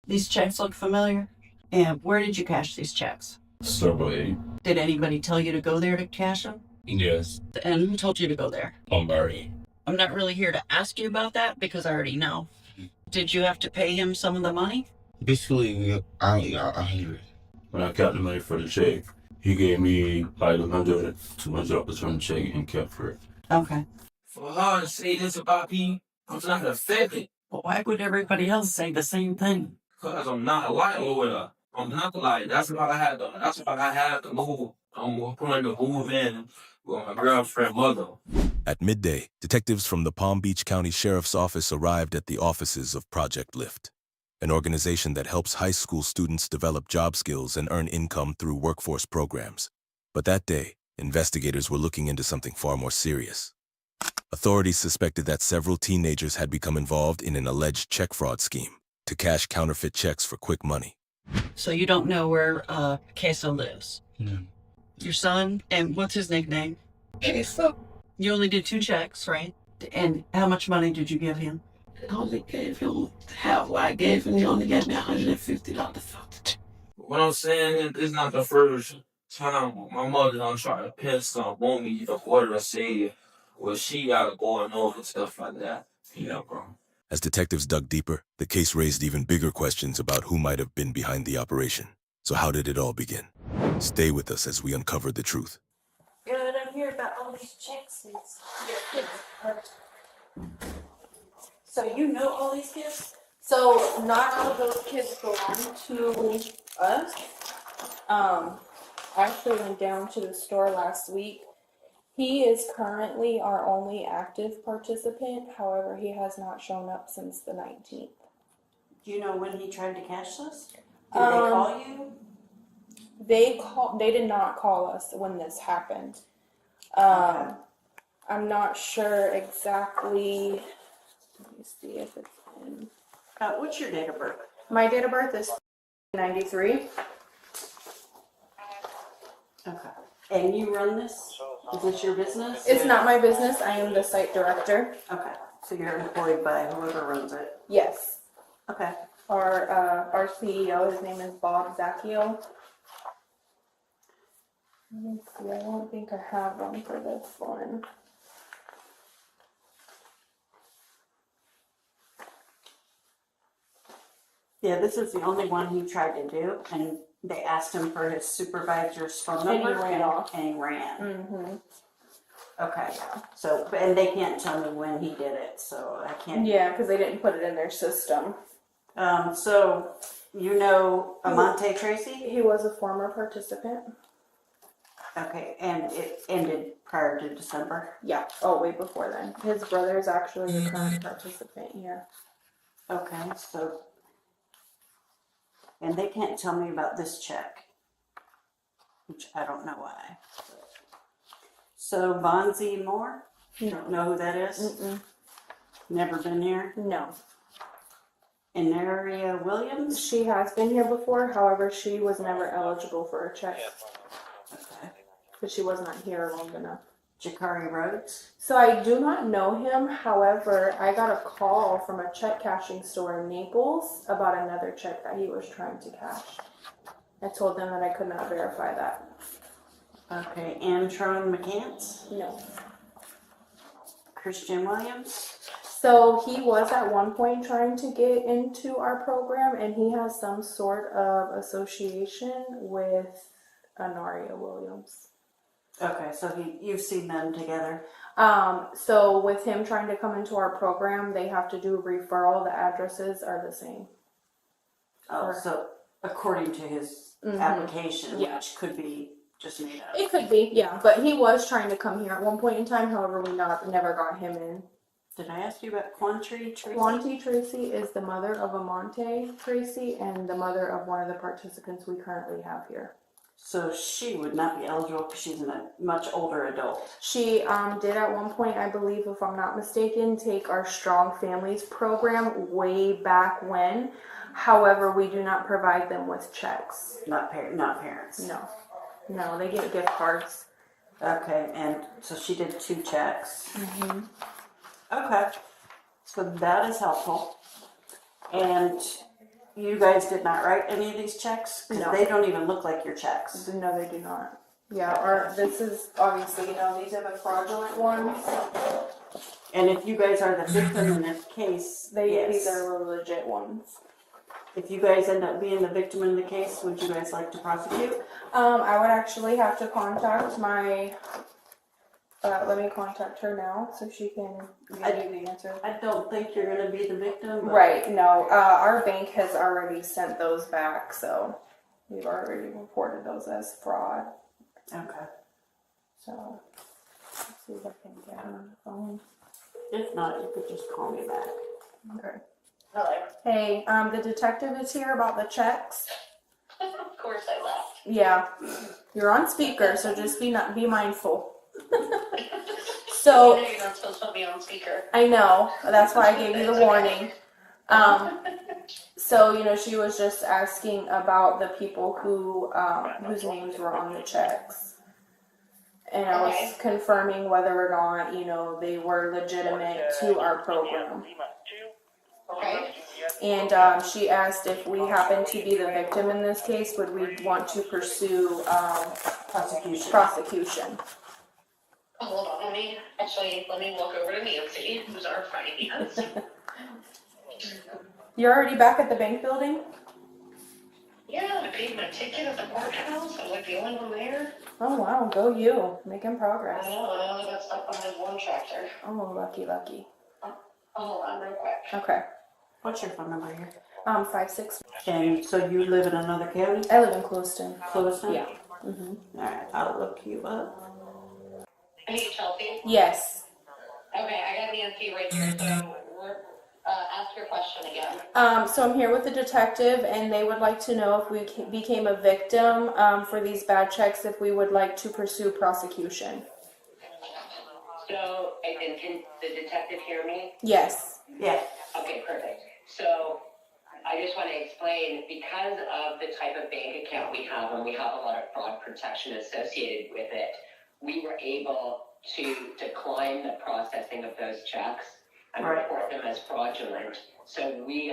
These checks look familiar. And where did you cash these checks? Subway. Did anybody tell you to go there to cash them? Yes. And who told you to go there? Murray. I'm not really here to ask you about that because I already know. Did you have to pay him some of the money? Basically, I only got 100. When I got the money for the check, he gave me like 100, 200 dollars from the check and kept for it. Okay. For her to say this about me, I'm not offended. But why would everybody else say the same thing? Because I'm not lying with her. I'm not lying. That's why I had to move. I'm going to move in with my girlfriend's mother. At midday, detectives from the Palm Beach County Sheriff's Office arrived at the offices of Project Lift, an organization that helps high school students develop job skills and earn income through workforce programs. But that day, investigators were looking into something far more serious. Authorities suspected that several teenagers had become involved in an alleged check fraud scheme to cash counterfeit checks for quick money. So you don't know where Queso lives? No. Your son? And what's his nickname? Queso. You only did 2 checks, right? And how much money did you give him? I only gave him half what I gave him. He only gave me $150. What I'm saying is, it's not the first time my mother done try to pin something on me in order to say what she got going on and stuff like that. Yeah, bro. As detectives dug deeper, the case raised even bigger questions about who might have been behind the operation. So how did it all begin? Stay with us as we uncover the truth. Good, I'm here about all these checks. So you know all these kids? So not all of those kids belong to us. I actually went down to the store last week. He is currently our only active participant. However, he has not shown up since the 19th. Do you know when he tried to cash this? Did they call you? They did not call us when this happened. Okay. I'm not sure exactly. Let me see if it's in. What's your date of birth? My date of birth is 93. Okay. And you run this? Is this your business? It's not my business. I am the site director. Okay. So you're employed by whoever runs it? Yes. Okay. Our CEO, his name is Bob Zacchio. Let me see. I don't think I have one for this one. Yeah, this is the only one he tried to do, and they asked him for his supervisor's phone number, And he ran off. And he ran. Mm-hmm. Okay. So, and they can't tell me when he did it, so I can't. Yeah, because they didn't put it in their system. So, you know Amante Tracy? He was a former participant. Okay, and it ended prior to December? Yeah. Oh, way before then. His brother is actually the current participant here. Okay, so, and they can't tell me about this check, which I don't know why. So, Bonzi Moore? You don't know who that is? Mm-mm. Never been here? No. Inaria Williams? She has been here before. However, she was never eligible for a check Okay. because she was not here long enough. Jakari Rhodes? So I do not know him. However, I got a call from a check cashing store in Naples about another check that he was trying to cash. I told them that I could not verify that. Okay, Antron McCants? No. Christian Williams? So he was at one point trying to get into our program, and he has some sort of association with Anaria Williams. Okay, so you've seen them together? So with him trying to come into our program, they have to do a referral. The addresses are the same. Oh, so according to his application, Yeah. which could be just made up. It could be, yeah. But he was trying to come here at one point in time. However, we never got him in. Did I ask you about Quantry Tracy? Quanti Tracy is the mother of Amante Tracy and the mother of one of the participants we currently have here. So she would not be eligible because she's a much older adult. She did at one point, I believe, if I'm not mistaken, take our Strong Families program way back when. However, we do not provide them with checks. Not parents. No, they get gift cards. Okay, and so she did 2 checks. Mm-hmm. Okay, so that is helpful. And you guys did not write any of these checks? 'Cause No. they don't even look like your checks. No, they do not. Yeah, this is obviously, these are the fraudulent ones. And if you guys are the victim in this case, yes. These are the legit ones. If you guys end up being the victim in the case, would you guys like to prosecute? I would actually have to contact my, let me contact her now so she can give you the answer. I don't think you're gonna be the victim. But Right, no, our bank has already sent those back, so we've already reported those as fraud. Okay. So, let's see if I can get her on the phone. If not, you could just call me back. Okay. Hello. Hey, the detective is here about the checks. Of course I left. Yeah, you're on speaker, so just be mindful. So You know you're not supposed to put me on speaker. I know that's why I gave you the warning. So she was just asking about the people who whose names were on the checks, and I was confirming whether or not they were legitimate to our program. Okay. And she asked if we happen to be the victim in this case, would we want to pursue prosecution? Oh, hold on, let me walk over to Nancy, who's our finance. You're already back at the bank building? Yeah, I paid my ticket at the courthouse. I'm like the only one there. Oh wow, go you. Making I progress. know, I only got stuck behind one tractor. Oh, lucky. Oh, hold on real quick. Okay. What's your phone number here? 56. And so you live in another county? I live in Clewiston. Clewiston? Yeah. Mhm. Alright, I'll look you up. Hey, Chelsea. Yes. Okay, I got Nancy right here, so ask your question again. So I'm here with the detective, and they would like to know if we became a victim for these bad checks, if we would like to pursue prosecution. So, and can the detective hear me? Yes. Yeah. Okay, perfect. So I just want to explain, because of the type of bank account we have, and we have a lot of fraud protection associated with it, we were able to decline the processing of those checks and Right. report them as fraudulent. So we've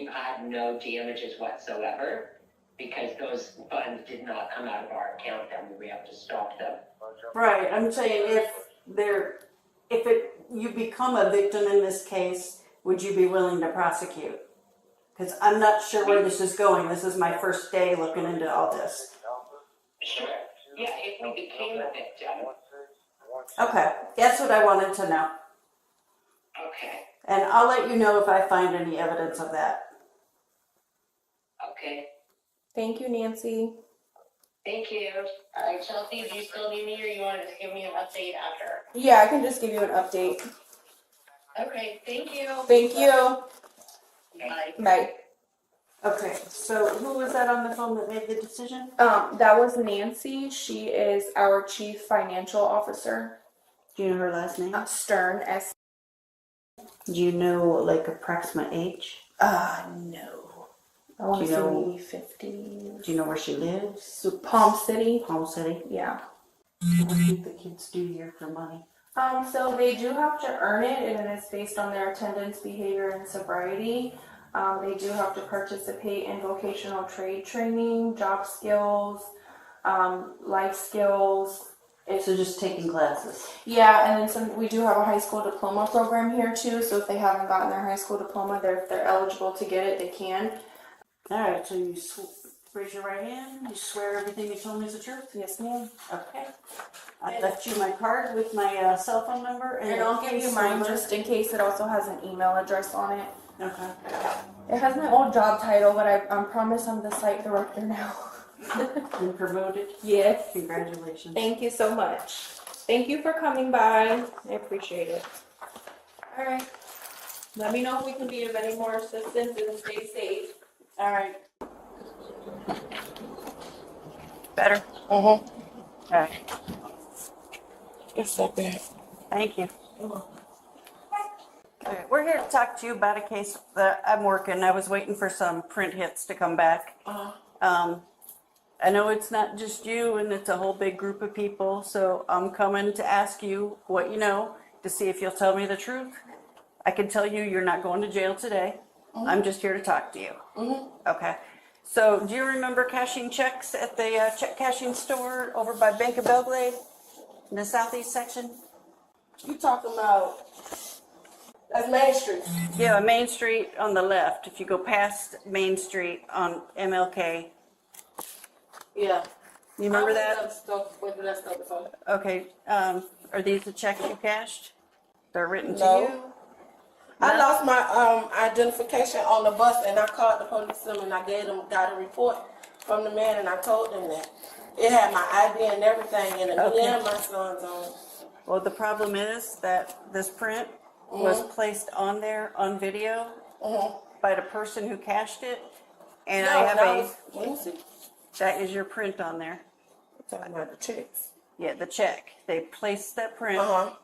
had no damages whatsoever because those funds did not come out of our account, and we were able to stop them. Right, I'm saying you become a victim in this case, would you be willing to prosecute? Because I'm not sure where this is going. This is my first day looking into all this. Sure. Yeah, if we became a victim. Okay, that's what I wanted to know. Okay. And I'll let you know if I find any evidence of that. Okay. Thank you, Nancy. Thank you. All right, Chelsea, do you still need me, or you want to just give me an update after? Yeah, I can just give you an update. Okay, thank you. Thank you. Bye. Bye. Okay, so who was that on the phone that made the decision? That was Nancy. She is our chief financial officer. Do you know her last name? Stern, S. Do you know, like, approximate age? No. I want Do to you say know- maybe 50. Do you know where she lives? So Palm City. Palm City. Yeah. What do the kids do here for money? So they do have to earn it, and it's based on their attendance, behavior, and sobriety. They do have to participate in vocational trade training, job skills, life skills. So just taking classes. Yeah, and then we do have a high school diploma program here too. So if they haven't gotten their high school diploma, if they're eligible to get it, they can. All right, so you raise your right hand. You swear everything you told me is the truth? Yes, ma'am. Okay. I left you my card with my cell phone number. And I'll give you mine just in case. It also has an email address on it. Okay. It has my old job title, but I promise I'm the site director now. Been promoted. Yes. Congratulations. Thank you so much. Thank you for coming by. I appreciate it. All right. Let me know if we can be of any more assistance, and stay safe. All right. Better? Uh-huh. All right. It's like that. Thank you. Okay, we're here to talk to you about a case that I'm working. I was waiting for some print hits to come back. I know it's not just you, and it's a whole big group of people, so I'm coming to ask you what you know to see if you'll tell me the truth. I can tell you you're not going to jail today. I'm just here to talk to you. Okay. So do you remember cashing checks at the check cashing store over by Bank of Belgrade in the southeast section? You talking about that's Main Street? Yeah, Main Street on the left. If you go past Main Street on MLK, Yeah. you remember I that? went to that stuff before. Okay. Are these the checks you cashed? They're written to No. you? I No? lost my identification on the bus, and I called the police and I got a report from the man, and I told them that it had my ID and everything, and Okay. me and my son's on it. Well, the problem is that this print was placed on there on video by the person who cashed it, and I have let me see. that is your print on there. Talking about the checks. Yeah, the check. They placed that print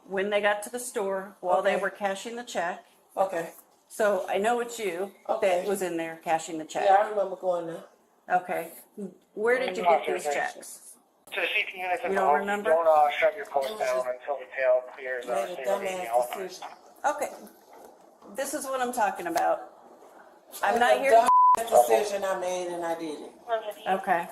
when they got to the store while they Okay. were cashing the check. Okay. So I know it's you Okay. that was in there cashing the check. Yeah, I remember going there. Okay. Where did you get these checks? To the CT units You in the don't home, remember? don't shut your post down until the tail clears Made a state dumbass decision. Okay. This is what I'm talking about. I'm not It was here. a dumbass decision I made, and I did it. Okay.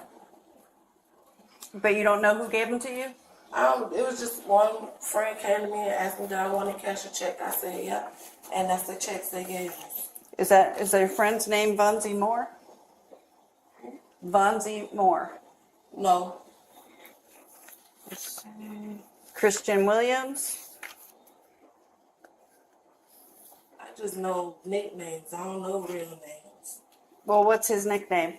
But you don't know who gave them to you? It was just one friend came to me and asked me, "Do I want to cash a check?" I said, "Yeah," and that's the checks they gave us. Is their friend's name Vonzie Moore? Vonzie Moore. No, Christian Williams? I just know nicknames. I don't know real names. Well, what's his nickname?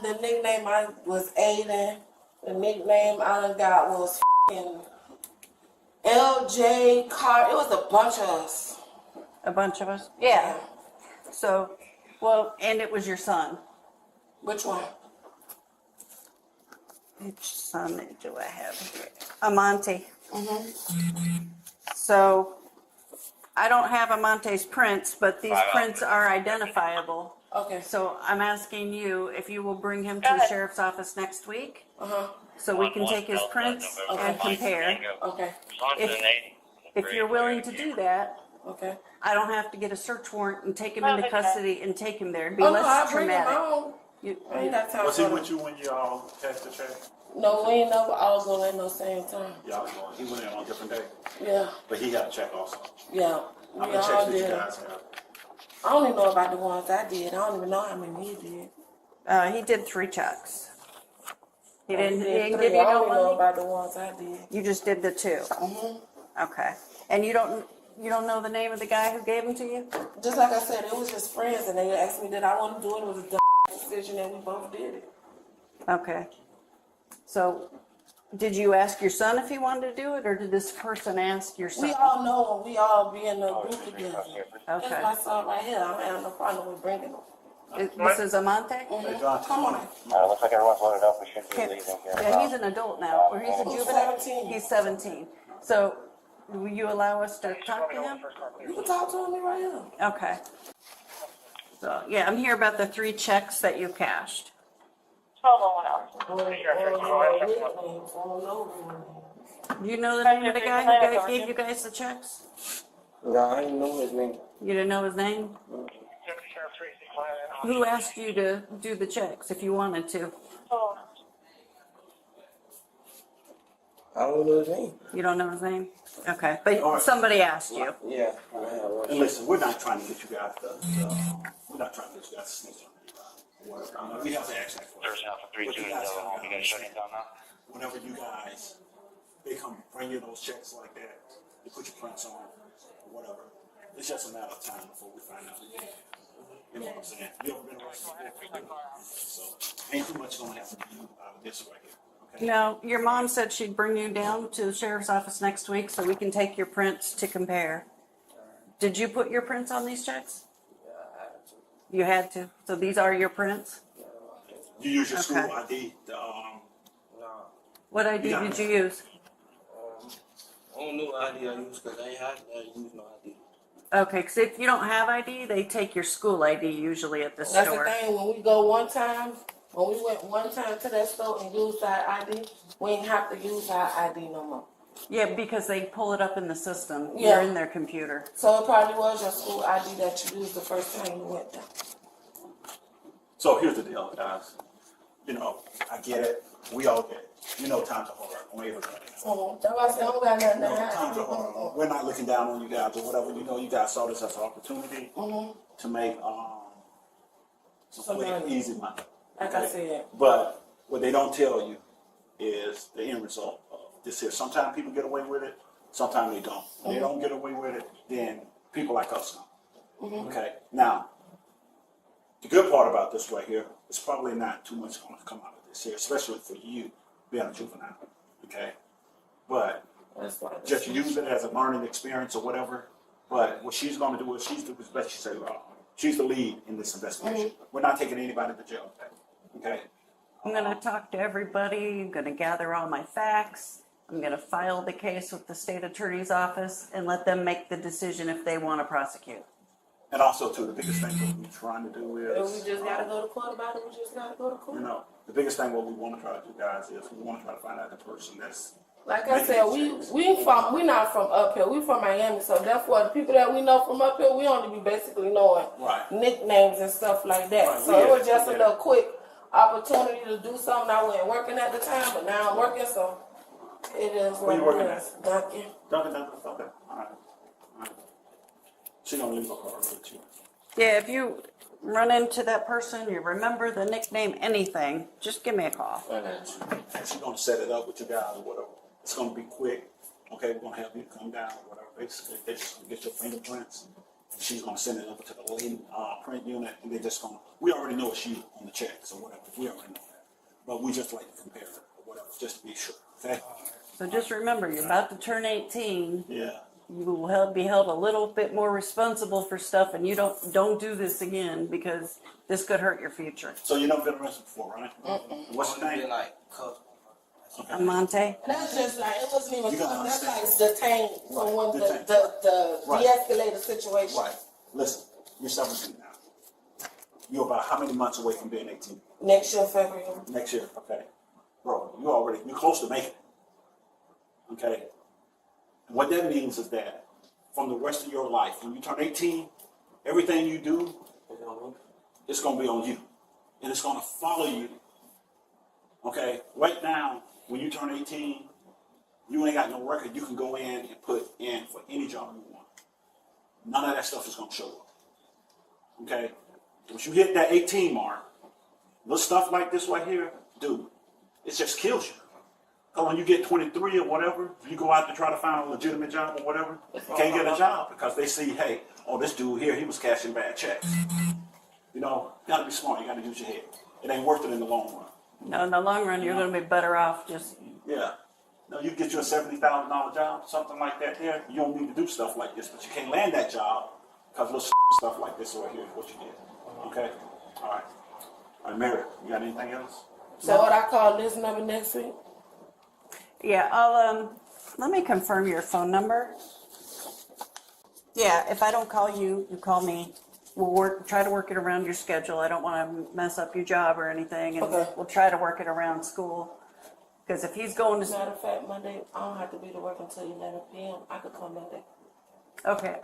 The nickname I was Aiden. The nickname I done got was f***ing LJ Car. It was a bunch of us. A bunch of us? Yeah. So, well, and it was your son. Which one? Which son do I have here? Amante. So, I don't have Amante's prints, but these prints are identifiable. Okay. So I'm asking you if you will bring him to the sheriff's office next week so we can take his prints and compare. Okay. If you're willing to do that, Okay. I don't have to get a search warrant and take him into custody and take him there. It'd be Oh, no, less I bring him traumatic. on. You- I ain't got time Was for he them. with you when you all cashed the check? No, we ain't never all going at no same time. Y'all going? He went in on a different day, Yeah. but he had a check also. Yeah. How We many all checks did you did. guys have? I don't even know about the ones I did. I don't even know how many he did. He did 3 checks. He didn't three. give you I no don't even know money? about the ones I did. You just did the 2. Okay. And you don't know the name of the guy who gave them to you? Just like I said, it was just friends, and they asked me did I want to do it. It was a dumb decision, and we both did it. Okay. So, did you ask your son if he wanted to do it, or did this person ask your son? We all know when we all be in a group together. That's Okay. my son right here. I don't have no problem with bringing him. This is Amante? Hey, John, Come on. Looks like everyone's loaded up. We should be Okay. leaving here. Yeah, he's an adult now, or he's a He's juvenile. 17. He's 17. So, will you allow us to talk to him? You can talk to me right here. Okay. So, yeah, I'm here about the 3 checks that you cashed. Do you know the name of the guy who gave you guys the checks? No, I didn't know his name. You didn't know his name? Who asked you to do the checks if you wanted to? I don't know his name. You don't know his name? Okay, but somebody asked you. Yeah. and listen, we're not trying to get you guys we're not trying to get you guys to snitch on anybody. Whatever. We have to ask that for There's now for 3-2 But you to guys go. gotta You gotta shut it down now. Whenever you guys, they come bring you those checks like that, they put your prints on, whatever. It's just a matter of time before we find out. You know what I'm saying? You ever been arrested before? So ain't too much gonna happen to you out of this right here. Okay? No, your mom said she'd bring you down to the sheriff's office next week so we can take your prints to compare. Did you put your prints on these checks? You had to. So these are your prints? You use your school Okay. ID, What ID did you use? I don't know what ID I use because I ain't had to use no ID. Okay, because if you don't have ID, they take your school ID usually at the That's the store. thing, when we go one time, when we went one time to that store and used our ID, we ain't have to use our ID no more. Yeah, because they pull it up in the system. Yeah. You're in their computer. So it probably was your school ID that you used the first time you went there. So here's the deal, guys. You know, I get it. We all get it. You know, times are hard on everybody. That's why I said I don't got nothing You to know, times are hard. hide. We're not looking down on you guys or whatever. You know, you guys saw this as an opportunity to make some quick, money. easy money. Like I said. But what they don't tell you is the end result of this here. Sometimes people get away with it. Sometimes they don't. When they don't get away with it, then people like us don't. Okay. Now, the good part about this right here is probably not too much going to come out of this here, especially for you being a juvenile. Okay. But That's why. just use it as a learning experience or whatever. But what she's going to do is she's the best she say, she's the lead in this investigation. We're not taking anybody to jail today. Okay. I'm going to talk to everybody. I'm going to gather all my facts. I'm going to file the case with the state attorney's office and let them make the decision if they want to prosecute. And also, too, the biggest thing that we're trying to do If is, we just gotta go to court about it, we just gotta go to court. you know, the biggest thing what we want to try to do, guys, is we want to try to find out the person that's Like I said, we not from up here. We from Miami, so therefore the people that we know from up here, we only be basically knowing Right. nicknames and stuff like that. Right, So yeah, it was just a yeah. little quick opportunity to do something. I wasn't working at the time, but now I'm working, so it is Where what you working it is. Duncan. Duncan. Okay. All right. All right. She's gonna leave a card with you. Yeah, if you run into that person, you remember the nickname, anything, just give me a call. And she's gonna set it up with you guys or whatever. It's gonna be quick. Okay, we're gonna have you come down or whatever. Basically, they're just gonna get your fingerprints. She's gonna send it over to the lead print unit, and they're just gonna. We already know it's you on the checks or whatever. We already know that, but we just like to compare it or whatever, just to be sure. Okay. So just remember, you're about to turn 18. Yeah. You will be held a little bit more responsible for stuff, and you don't do this again because this could hurt your future. So you never been arrested before, right? What's your name? Amante? That's just like it wasn't even. You gotta That's like understand. detained from when Detained. the Right. de-escalated situation. Right. Listen, you're 17 now. You're about how many months away from being 18? Next year, February. Next year, okay. Bro, you're close to making it. Okay? And what that means is that from the rest of your life, when you turn 18, everything you do, it's going to be on you. And it's going to follow you. Okay? Right now, when you turn 18, you ain't got no record. You can go in and put in for any job you want. None of that stuff is going to show up. Okay? Once you hit that 18 mark, little stuff like this right here, dude, it just kills you. Because when you get 23 or whatever, you go out to try to find a legitimate job or whatever, you can't get a job because they see, hey, oh, this dude here, he was cashing bad checks. You know, you got to be smart. You got to use your head. It ain't worth it in the long run. No, in the long run, you're going to be better off just. Yeah. No, you get you a $70,000 job, something like that there. You don't need to do stuff like this, but you can't land that job because little stuff like this right here is what you did. Okay? All right. All right, Mary, you got anything else? So what I call this number next week? Yeah, I'll, let me confirm your phone number. Yeah, if I don't call you, you call me. We'll try to work it around your schedule. I don't want to mess up your job or anything, and Okay. we'll try to work it around school. Because if he's going to, Matter of fact, Monday, I don't have to be to work until 11 p.m. I could come Monday. okay,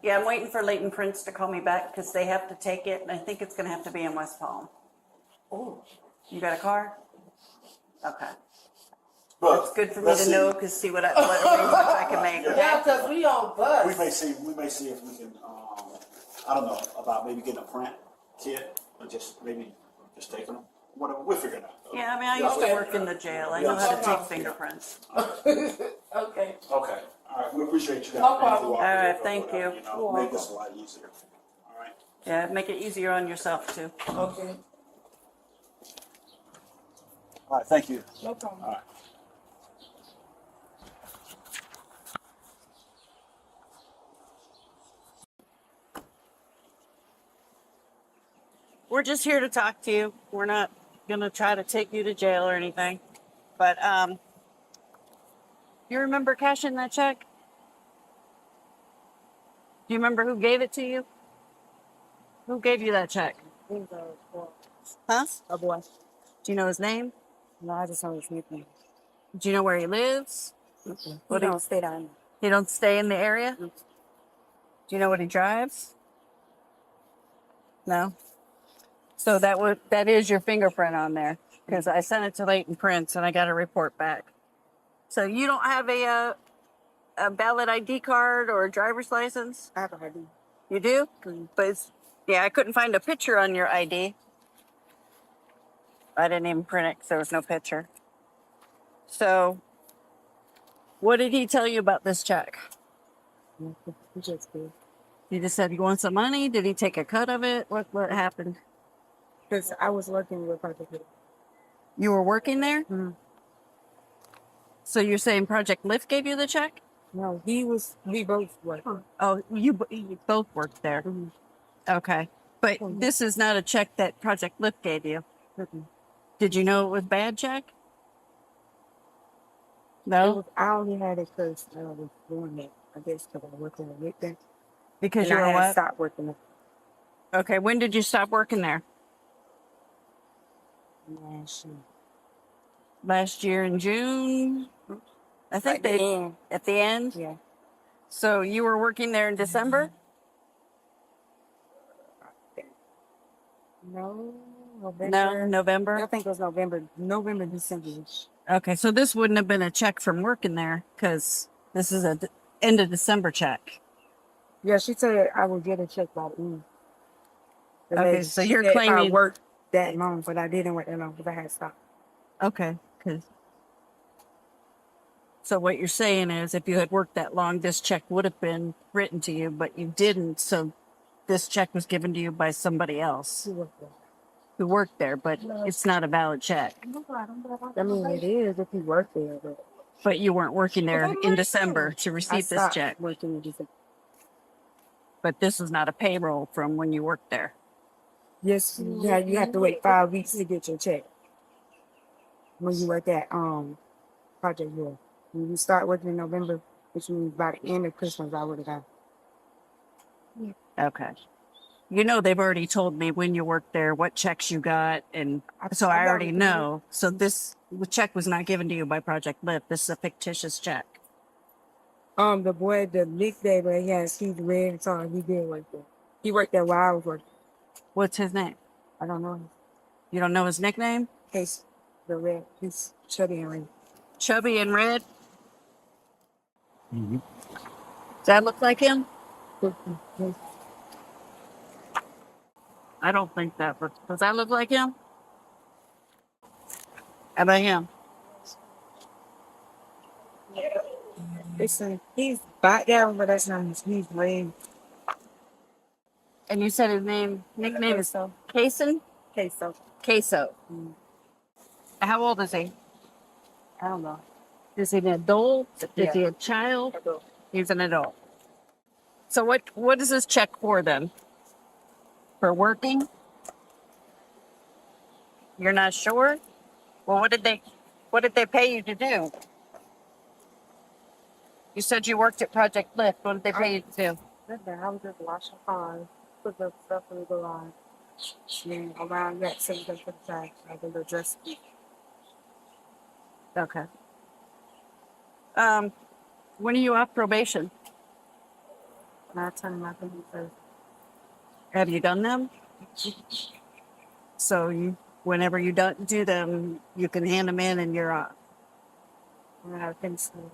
yeah, I'm waiting for Leighton Prince to call me back because they have to take it, and I think it's going to have to be in West Palm. Ooh. You got a car? Okay. But It's good for me let's to see. know because see what arrangements I can make. Yeah, because we on bus. We may see if we can, I don't know, about maybe getting a print kit or just taking them. Whatever, we'll figure it out. Yeah, I mean, I used to work in the jail. I know how to take fingerprints. Okay. Okay. All right. We appreciate you guys. No problem. All right, thank you. know, make this a lot easier. All right. Yeah, make it easier on yourself too. Okay. All right. Thank you. No problem. All right. We're just here to talk to you. We're not gonna try to take you to jail or anything. But you remember cashing that check? Do you remember who gave it to you? Who gave you that check? Huh? A boy. Do you know his name? No, I just know his nickname. Do you know where he lives? What do you, stay down. he don't stay in the area? Do you know what he drives? No. So that is your fingerprint on there because I sent it to Leighton Prince and I got a report back. So you don't have a valid ID card or a driver's license? I have an ID. You do? But yeah, I couldn't find a picture on your ID. I didn't even print it because there was no picture. So, what did he tell you about this check? He just did. He just said, you want some money? Did he take a cut of it? What happened? Because I was working with Project Lift. You were working there? Mm-hmm. So you're saying Project Lift gave you the check? No, we both worked. Oh, you both worked there. Mm-hmm. Okay. But this is not a check that Project Lift gave you. Mm-hmm. Did you know it was bad check? No? I only had it because I was doing it. I guess because I worked in the with them. Because And you I were had what? stopped working there Okay, when did you stop working there? last year. Last year in June? I think At the end. at the end? Yeah. So you were working there in December? No, November. No, I November. think it was November, December. Okay, so this wouldn't have been a check from working there because this is a end of December check. Yeah, she said I would get a check by the end. The Okay, lady so you're said claiming- I worked that long, but I didn't work that long because I had stopped. Okay, so what you're saying is if you had worked that long, this check would have been written to you, but you didn't. So this check was given to you by somebody else She worked there. who worked there, but it's not a valid check. I mean, it is if you work there, but But you weren't working there in December to I receive this stopped check. working in December. But this is not a payroll from when you worked there. Yes, yeah, you have to wait 5 weeks to get your check when you work at Project Hill. When you start working in November, which means by the end of Christmas, I would have got. Okay. You know, they've already told me when you worked there, what checks you got, and so I I got already it. know. So the check was not given to you by Project Lift. This is a fictitious check. The boy, the big day, but he has he's red and tall. He did work there. He worked there while I was working. What's his name? I don't know him. You don't know his nickname? Case the red. He's chubby and red. Chubby and red? Mm-hmm. Does that look like him? I don't think that looks. Does that look like him? How about him? Listen, he's back down, but that's not his. He's red. And you said his nickname is Kason? Queso. Queso. How old is he? I don't know. Is he an adult? Is Yeah. he a child? Adult. He's an adult. So what is this check for then? For working? You're not sure? Well, what did they pay you to do? You said you worked at Project Lift. What did they pay you to do? Nothing. I was just washing cars, put the stuff in the garage. Then around that, so for the time, I was just Okay. When are you off probation? not turning my thing first. Have you done them? So whenever you don't do them, you can hand them in and you're off. And I think so.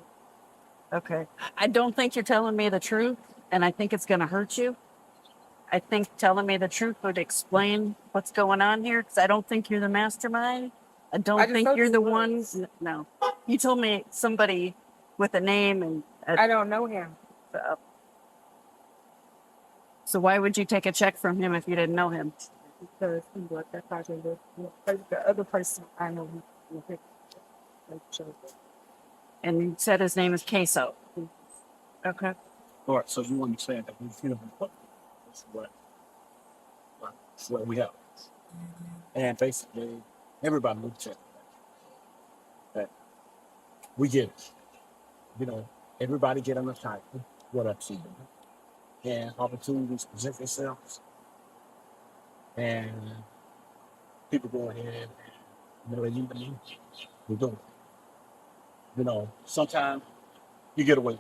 Okay. I don't think you're telling me the truth, and I think it's going to hurt you. I think telling me the truth would explain what's going on here, because I don't think you're the mastermind. I don't just think thought you're you the was. one. No. You told me somebody with a name, and I don't know him. so why would you take a check from him if you didn't know him? Because he worked at Project Lift. The other person I know, he And you said his name is Queso. Okay. All right, so you understand that we feel that's what we have. And basically, everybody will check that. We get it. You know, everybody get on the title, what I've seen. And opportunities present themselves. And people go ahead and, we do it. You know, sometimes you get away.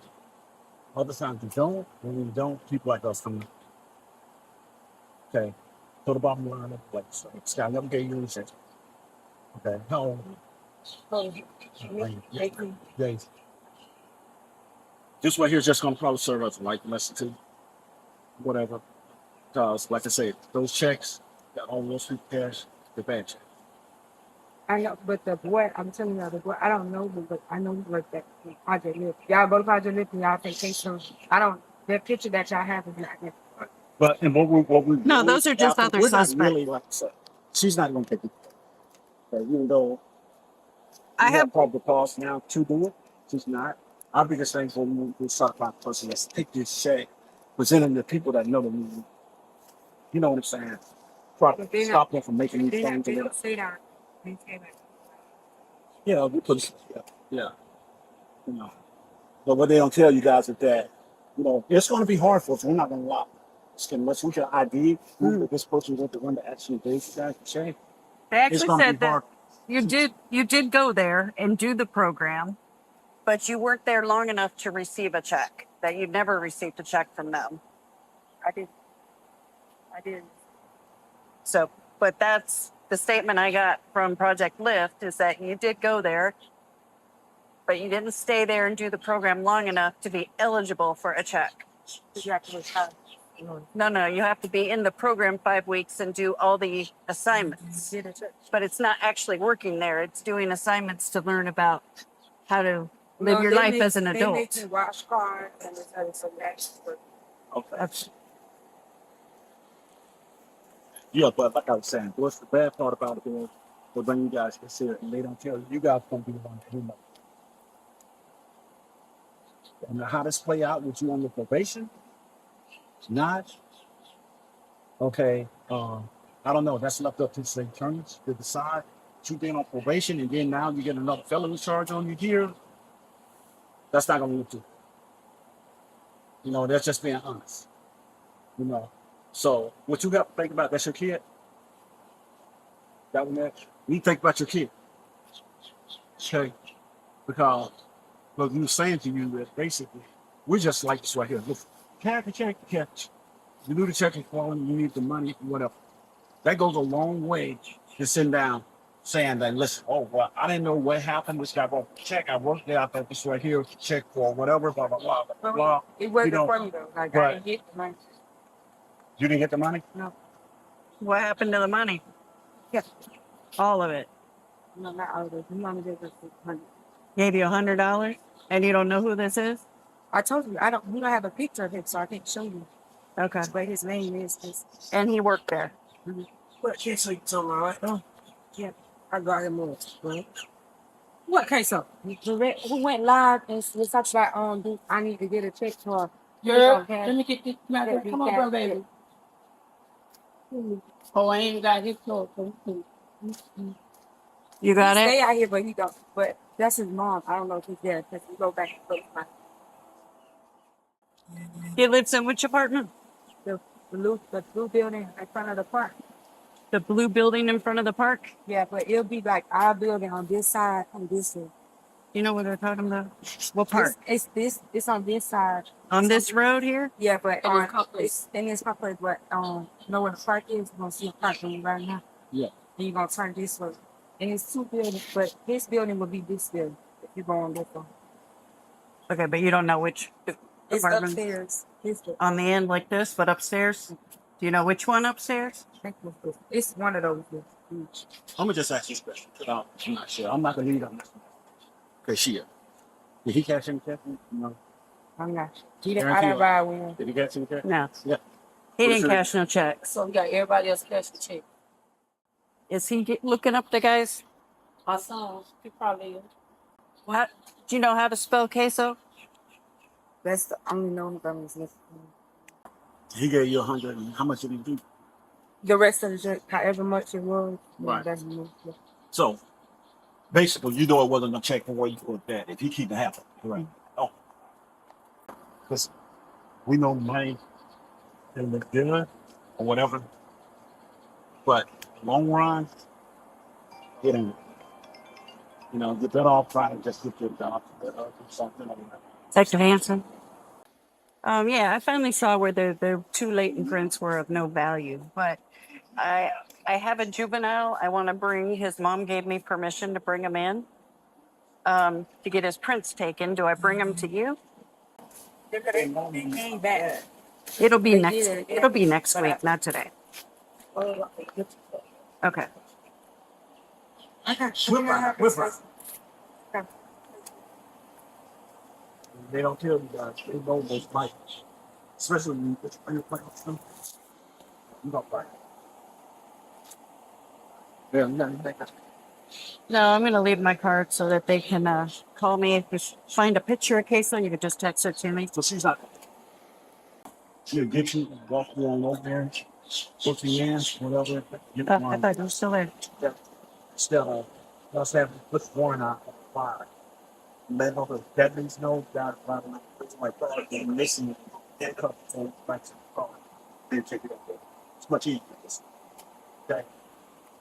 Other times you don't. When you don't, people like us come. Okay. So the bottom line of the place. This guy never gave you any sense. Okay. How old? Days. This right here is just gonna probably serve us like less than 2, whatever. Because, like I said, those checks that all those people cash, they're bad checks. I know, but the boy, I'm telling you, the boy, I don't know, but I know he worked at Project Lift. Y'all go to Project Lift and y'all take pictures. I don't, that picture that y'all have is not there. But and what we No, really those are just other we're not suspects. really like I said, she's not gonna take it. Okay, even though I we have have probable cause now to do it, she's not. Our biggest thing for we start by the person that's take this check, presenting the people that know the movie. You know what I'm saying? Try But to they stop them from making these They things. don't say that. They say that. Yeah, we put yeah, you know. But what they don't tell you guys is that, it's gonna be hard for us, we're not gonna lie. Unless we can ID who this person was the one that actually gave you guys the check, They it's actually gonna said be that hard. you did go there and do the program, but you weren't there long enough to receive a check. That you'd never received a check from them. I did. I did. So, but that's the statement I got from Project Lift is that you did go there, but you didn't stay there and do the program long enough to be eligible for a check. You have to retire. No, you have to be in the program 5 weeks and do all the assignments. Did a check. But it's not actually working there. It's doing assignments to learn about how to live No, your they life make- as an They make adult. you wash cars and this other so that's what Okay. Yeah, but like I was saying, what's the bad part about it is when you guys consider it and they don't tell you, you guys gonna be the one to do it. And how this play out with you on the probation? Not okay. I don't know. That's left up to the attorneys to decide. You being on probation and then now you get another felony charge on you here. That's not gonna look good. That's just being honest. So what you have to think about, that's your kid. That one there. You think about your kid. Okay. Because what we were saying to you is basically, we're just like this right here. Look, check. You do the checking form, you need the money, whatever. That goes a long way to sitting down saying that, listen, oh, well, I didn't know what happened. This guy wrote the check. I worked there. I thought this right here was a check for whatever, blah, blah, blah, blah, blah. it wasn't You know, for me though. Like I but- didn't get the money. You didn't get the money? What happened to the money? Yeah. All of it. No, not all of it. You only gave us $600. Gave you $100 and you don't know who this is? I told you we don't have a picture of him, so I can't show you. Okay. But his name is this. And he worked there. What case are you talking about? Right? Oh, yeah. I got him on. Right? What case up? Who went live and was talking about I need to get a check for. Girl, let me get this matter. Come on, bro, baby. Oh, I ain't got his clothes. You got He it? stay out here, but he don't. But that's his mom. I don't know if he's there because we go back and forth. He lives in which apartment? The blue building in front of the park. The blue building in front of the park? Yeah, but it'll be like our building on this side and this side. You know what they're talking about? What park? It's on this side. On this road here? Yeah, but In this complex. it's in this complex, but know where the park is? You're gonna see a park right now. Yeah. And you're gonna turn this way. And it's 2 buildings, but this building will be this building if you go on this one. Okay, but you don't know which It's apartment? upstairs. On the end like this, but upstairs? Do you know which one upstairs? It's one of those. Huge. I'm gonna just ask you a question. I'm not sure. I'm not gonna lead on this one. Okay, she. Did he cash any check? No. I'm not sure. He didn't Guarantee I buy one. Did he cash any check? No. Yeah. He What didn't is it? cash no checks. So we got everybody else cash the check. Is he looking up the guys? My son, he probably is. What? Do you know how to spell queso? That's the only known from his list. He gave you 100. And how much did he do? The rest of the check, however much it was, Right. that's enough. So basically, you know it wasn't a check for where you put that. If he keep it happen, right? Oh, because we know money in the dinner or whatever, but long run, it ain't. You're better off trying to just get your job or something. Detective Hanson. Yeah, I finally saw where the two latent prints were of no value, but I I have a juvenile. I want to bring. His mom gave me permission to bring him in to get his prints taken. Do I bring him to you? Came back. It'll be They next. did. It'll be next week, not today. Okay. They don't tell you guys. They know most likely. Especially when you're playing with them. You don't like it. Yeah, you got anything? No, I'm gonna leave my card so that they can call me if you find a picture of Queso. You can just text it to me. So she'll get you, walk you on over there, put your hands, whatever. Get I thought you were still there. still, let's have to put the warrant out on the fire. Let all the deadlines know that it's like that. They're missing that couple things back to the car. Then take it up there. It's much easier. Okay.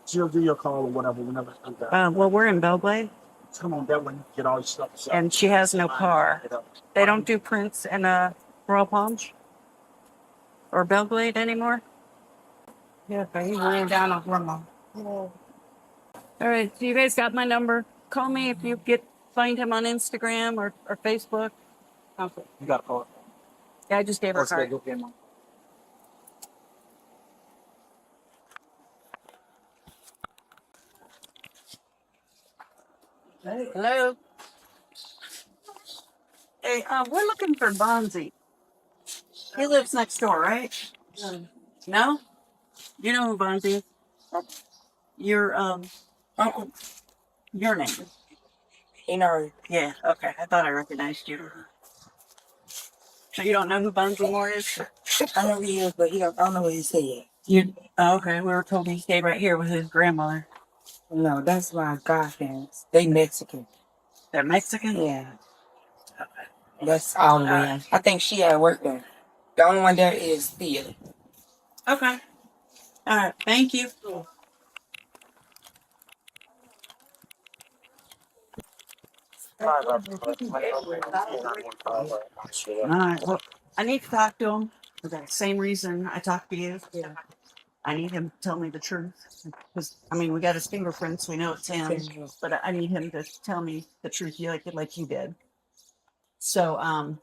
She'll do your call or whatever whenever it comes out. Well, we're in Belgrade, Come on, that way you get all your stuff. and she has no car. They don't do prints in Royal Palms or Belgrade anymore. Yeah, but he ran down on grandma. All right, so you guys got my number. Call me if you find him on Instagram or Facebook. You got to call. Yeah, I just gave her a Let's card. go get him. Hello. Hey, we're looking for Bonzi. He lives next door, right? No? You know who Bonzi is? Your uncle. Your name. You know, Yeah. Okay. I thought I recognized you. So you don't know who Bonzi Moore is? I know he is, but I don't know what he said. You? Oh, okay. We were told he stayed right here with his grandmother. No, that's my godparents. They Mexican. They're Mexican. Yeah. That's all the way. I think she at work there. The only one there is Thea. Okay. All right. Thank you. All right. Well, I need to talk to him for that same reason I talked to you. Yeah. I need him to tell me the truth. Because, I mean, we got his fingerprints. We know it's him. But I need him to tell me the truth like you did. So,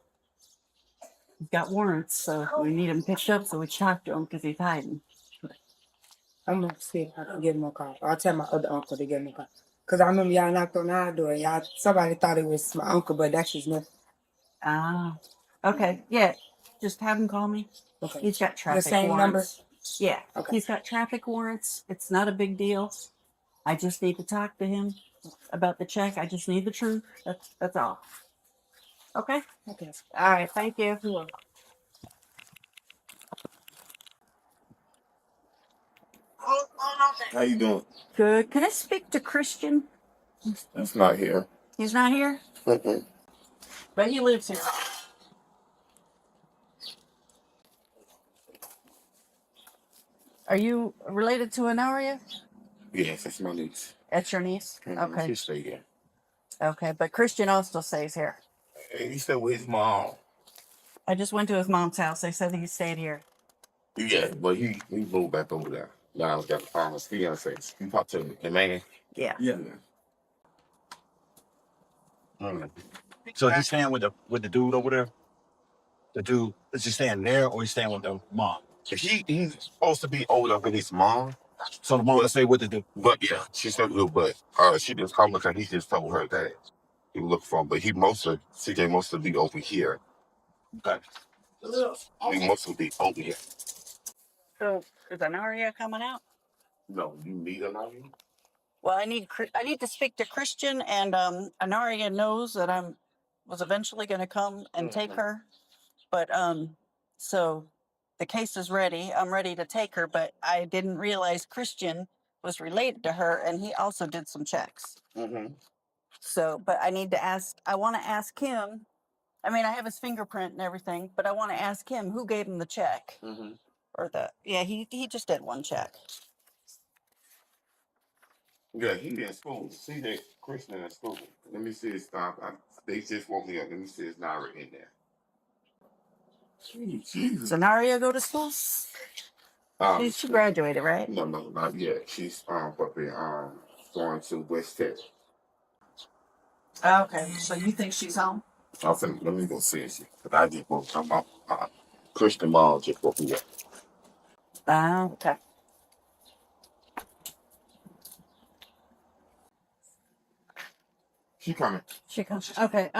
we've got warrants. So we need him picked up so we can talk to him because he's hiding. I'm gonna see if I can give him a call. I'll tell my other uncle to give him a call. Cause I remember y'all knocked on our door. Somebody thought it was my uncle, but that's his nephew. Ah. Okay. Yeah. Just have him call me. Okay. He's got traffic The same warrants. number? Yeah. Okay. He's got traffic warrants. It's not a big deal. I just need to talk to him about the check. I just need the truth. That's all. Okay. Okay. All right. Thank you. You're welcome. How you doing? Good. Can I speak to Christian? That's not here. He's not here, Mm-mm. but he lives here. Are you related to Honoria? Yes, that's my niece. That's your niece? Okay. She stay here. Okay. But Christian also stays here. And he stay with his mom. I just went to his mom's house. They said he stayed here. Yeah, but he moved back over there. Now he's got to find his fiance. You talk to the man. Yeah. Yeah. Mm. So he's staying with the dude over there? The dude, is he staying there or he's staying with the mom? He's supposed to be older than his mom. So the mom will stay with the dude. But yeah, she said do, but she just called because he just told her that he looked for him. But CJ mostly be over here. Okay. He mostly be over here. So is Honoria coming out? No, you need a now. Well, I need to speak to Christian, and Honoria knows that was eventually going to come and take her, but so the case is ready. I'm ready to take her, but I didn't realize Christian was related to her, and he also did some checks. Mm-hmm. So, but I need to ask. I want to ask him. I mean, I have his fingerprint and everything, but I want to ask him who gave him the check or the. Yeah, he just did one check. Yeah, he in school. See that Christian in school. Let me see his stop. They just woke me up. Let me see his Nara in there. Jesus. Zenaria go to school? She graduated, right? No, not yet. She's up in going to West Tech. Okay, so you think she's home? I think let me go see it. Cause I just woke up. Christian mom just woke me up. Okay. She coming. She comes. Okay.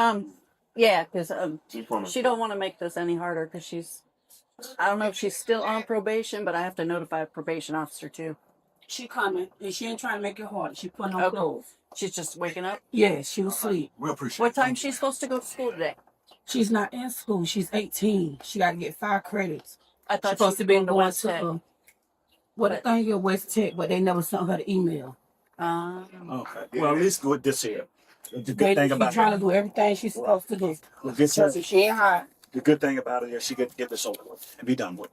Yeah, because She coming. she don't want to make this any harder because she's. I don't know if she's still on probation, but I have to notify a probation officer too. She coming, and she ain't trying to make it hard. She putting on Okay. clothes. She's just waking up. Yeah, she was asleep. We appreciate What it. time she's supposed to go to school today? She's not in school. She's 18. She got to get 5 credits. I She's thought supposed to be going to going West Tech. to what the thing is West Tech, but they never sent her the email. Okay. Well, at least good this here. The good They, thing she's about trying to it, do everything she's supposed to do. this So is, she ain't hot. the good thing about it is she get this over with and be done with.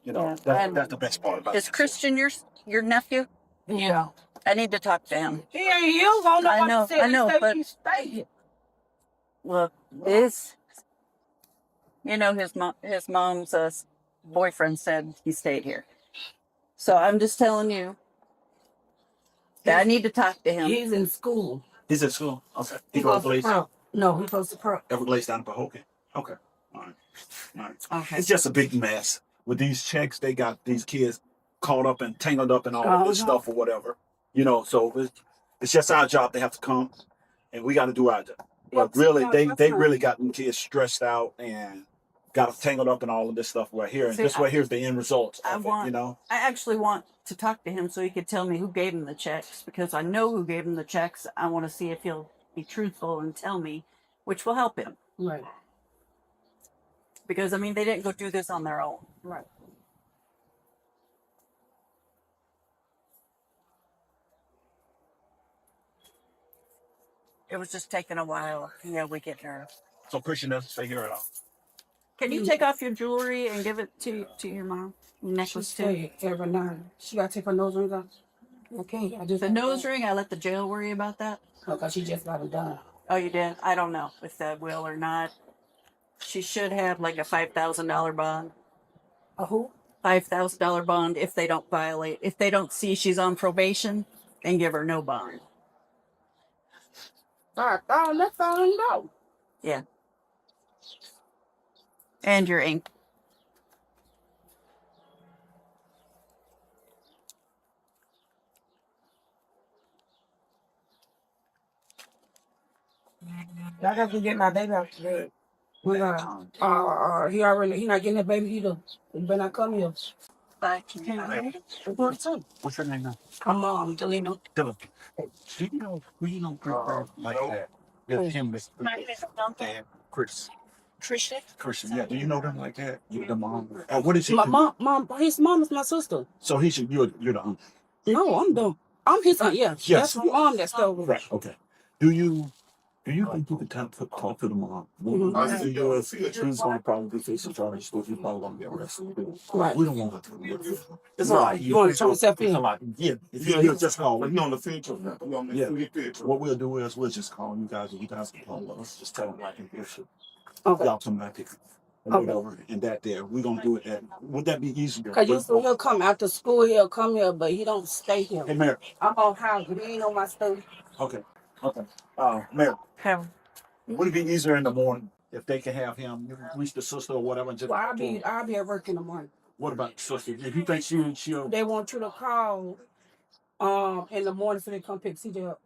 You know, Yeah. that's the best part about it. Is Christian your nephew? Yeah. I need to talk to him. He ain't you. I don't know I what know, to say. I know, They but- keep staying. Look, his mom's boyfriend said he stayed here. So I'm just telling you that I need to talk to him. He's in school. He's at school. Okay. He He goes goes to to Blaze. pro. No, he goes to pro. Everglades down in Pahokee. Okay. All right. All right. Okay. It's just a big mess. With these checks, they got these kids caught up and tangled up in all of this stuff or whatever. You know, so it's just our job. They have to come and we got to do our job. But really, they really got them kids stressed out and got tangled up in all of this stuff right here. And See, this way here's the end result of it, you know? I actually want to talk to him so he could tell me who gave him the checks because I know who gave him the checks. I want to see if he'll be truthful and tell me, which will help him. Right. Because, I mean, they didn't go do this on their own. Right. It was just taking a while. Yeah, we get nervous. So Christian doesn't stay here at all. Can you take off your jewelry and give it to your mom? Your necklace She too. stayed every night. She got to take her nose rings off. Okay, I just The nose ring, I let the jail worry about that. because she just got it done. Oh, you did? I don't know if that will or not. She should have like a $5,000 bond. A who? $5,000 bond if they don't violate. If they don't see she's on probation, and give her no bond. Let's find out. Yeah. And your ink. I got to get my baby out today. We gonna, he not getting that baby either. He better not come here. Bye. What's your name now? I'm Delino. Dylan. Do you know who you know like that? With him, this and Chris. Christian, yeah. Do you know them like that? You the mom. What is he? My mom, his mom is my sister. So you're the uncle. No, I'm his aunt. Yeah, Yes. that's my mom. That's still Right. Okay. Do you think you can talk to the mom? She's going to probably be facing charges. She's probably going to get arrested. Right. We don't want her to. It's Right. You want to turn yourself in? Yeah. You'll just call. You on the future. Yeah. What we'll do is we'll just call you guys, and you guys can call us. Just tell them like if Okay. y'all come back and whatever, and that there. We're gonna do it. Would that be easier? Cause usually he'll come after school. He'll come here, but he don't stay here. Hey, Mary. I'm on house. He ain't on my stuff. Okay. Mary. Have Would it be easier in the morning if they can have him reach the sister or whatever? And just Well, I'll be at work in the morning. What about the sister? If you think she'll. They want you to call in the morning so they come pick CJ up.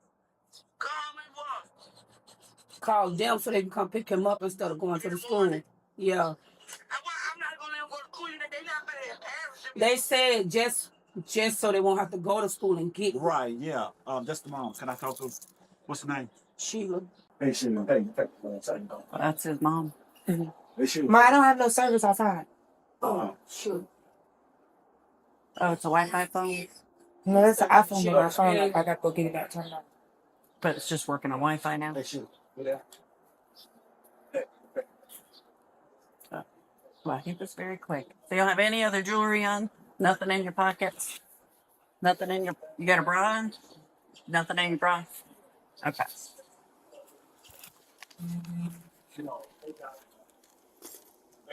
Call them so they can come pick him up instead of going to the school. Yeah. They said just so they won't have to go to school and get Right, yeah. That's the mom. Can I talk to what's the name? Sheila. Hey, Sheila. Hey. that's his mom. Hey, Sheila. Ma, I don't have no service outside. Oh, Shoot. Oh, it's a Wi-Fi phone, No, that's an iPhone on my phone. I got to go get it back turned on. but it's just working on Wi-Fi now. Hey, Sheila. Yeah. Well, I think it's very quick. So you don't have any other jewelry on? Nothing in your pockets? Nothing in you got a bra on? Nothing in your bra? Okay.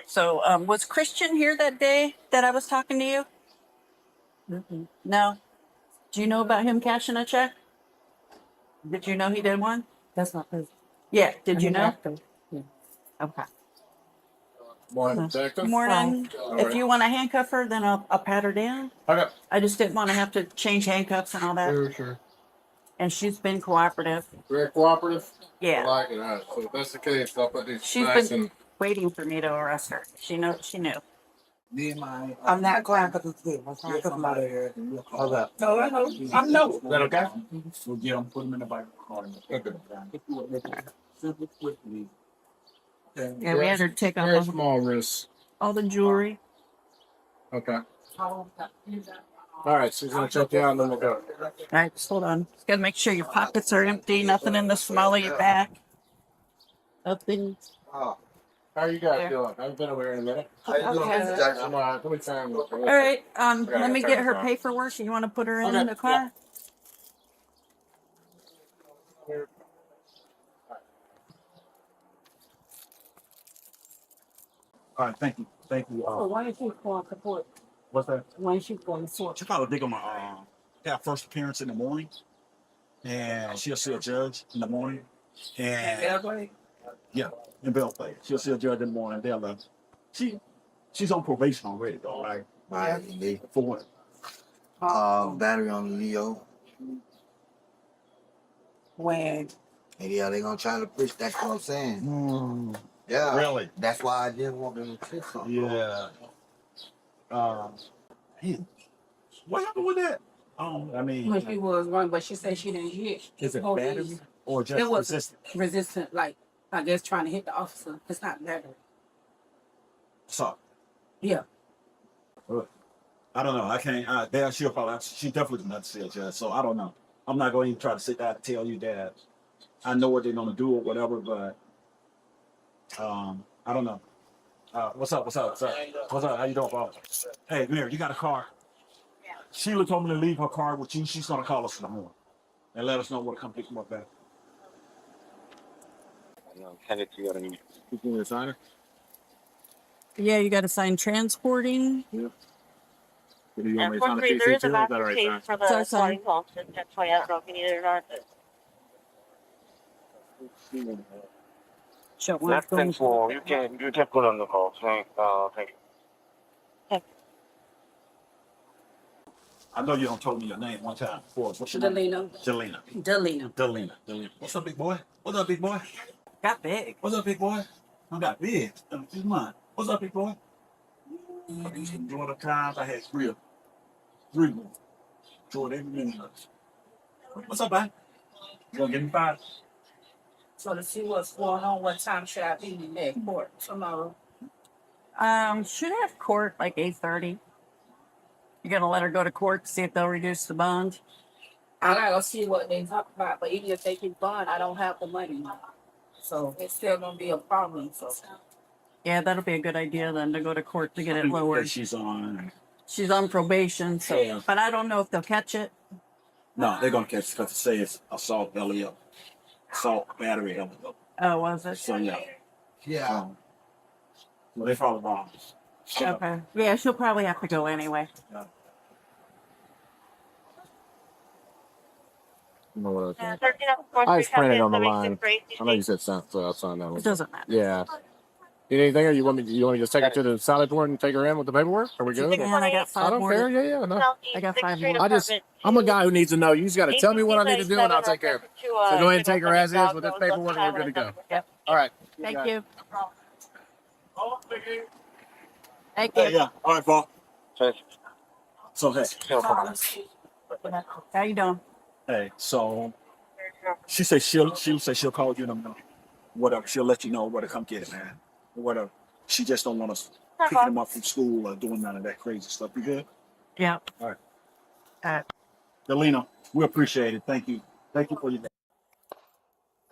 So, was Christian here that day that I was talking to you? No. Do you know about him cashing a check? Did you know he did one? That's not his. Yeah. Did you know? After. Yeah. Okay. Morning, Detective. Morning. All If right. you want to handcuff her, then I'll pat her down. Okay. I just didn't want to have to change handcuffs and all that. Sure. And she's been cooperative. Very cooperative. I Yeah. like it. All right. So if that's the case, I'll put these She's back been waiting for me to arrest her. She knew. I'm not crying because it's good. I'm crying because I'm out of here. How's that? No, I know. I know. Is that okay? We'll get them, put them in the bike. Okay. Yeah, we had her take Very off small risks. all the jewelry. Okay. All right. So he's gonna check you out, and then we'll go. All right, just hold on. Just gotta make sure your pockets are empty. Nothing in the small of your back. Nothing. How are you guys There. doing? I haven't been over here in a minute. Okay. I'm all right. Let me turn. All right. Let me get her paperwork. You want to put her in the car? All right, thank you. Thank you. So why is she going to court? What's that? Why is she going to court? She probably think of my got first appearance in the morning, and she'll see a judge in the morning, and yeah, in Belplay. She'll see a judge in the morning. They'll she's on probation already though, right? For what? Battery on Leo. When And yeah, they gonna try to push. That's what I'm saying. Yeah. Really? That's why I didn't want them to push something. Yeah. Man, what happened with that? I mean, when she was running, but she said she didn't hit. is it police. battery or just It was resistant? resistant, like I guess trying to hit the officer. It's not battery. So, Yeah. I don't know. I can't. She'll probably. She definitely not see a judge. So I don't know. I'm not going to even try to sit down and tell you that I know what they're going to do or whatever. But I don't know. What's up? What's up? What's up? What's up? How you doing, bro? Hey, Mary, you got a car? Yeah. Sheila told me to leave her car with you. She's going to call us in the morning and let us know where to come pick them up at. You sign it? Yeah, you got to sign transporting. Yeah. Unfortunately, there is a application for the sorry. That's why I don't know if you need it or not. That's simple. You can put on the call. Thank you. I know you don't told me your name one time before. What's your name? Delina. Delina. Delina. Delina. What's up, big boy? What's up, big boy? Got big. What's up, big boy? I got big. This mine. What's up, big boy? During the times I had three more. Enjoyed every minute of it. What's up, man? You gonna give me 5? So to see what's going on, what time should I be in that court tomorrow? Should have court like 8:30. You gotta let her go to court to see if they'll reduce the bond. I gotta go see what they talk about, but even if they can bond, I don't have the money. So it's still gonna be a problem. So Yeah, that'll be a good idea then to go to court to get it lowered. She's on. She's on probation, so Yeah. but I don't know if they'll catch it. No, they're gonna catch it because it says assault LEO. Assault battery LEO. Oh, was it? So yeah. Yeah. Well, they probably wrong. Okay. Yeah, she'll probably have to go anyway. Yeah. You know what I just printed on the line. I know you said something, so I'll sign that It one. doesn't matter. Yeah. Need anything, or you want me to just take her to the salad board and take her in with the paperwork? Are we good? And I got 5 I don't more. care. Yeah, no. I got 5 more. I'm a guy who needs to know. You just got to tell me what I need to do, and I'll take care of it. So go ahead and take her as is with this paperwork, and we're good to go. Yep. All right. Thank you. Thank Hey, you. yeah. All right, Paul. So hey. How you doing? Hey, so she said she'll call you in a minute. Whatever. She'll let you know where to come get it, man. Whatever. She just don't want us picking them up from school or doing none of that crazy stuff. You good? Yeah. All right. Delina, we appreciate it. Thank you. Thank you for your.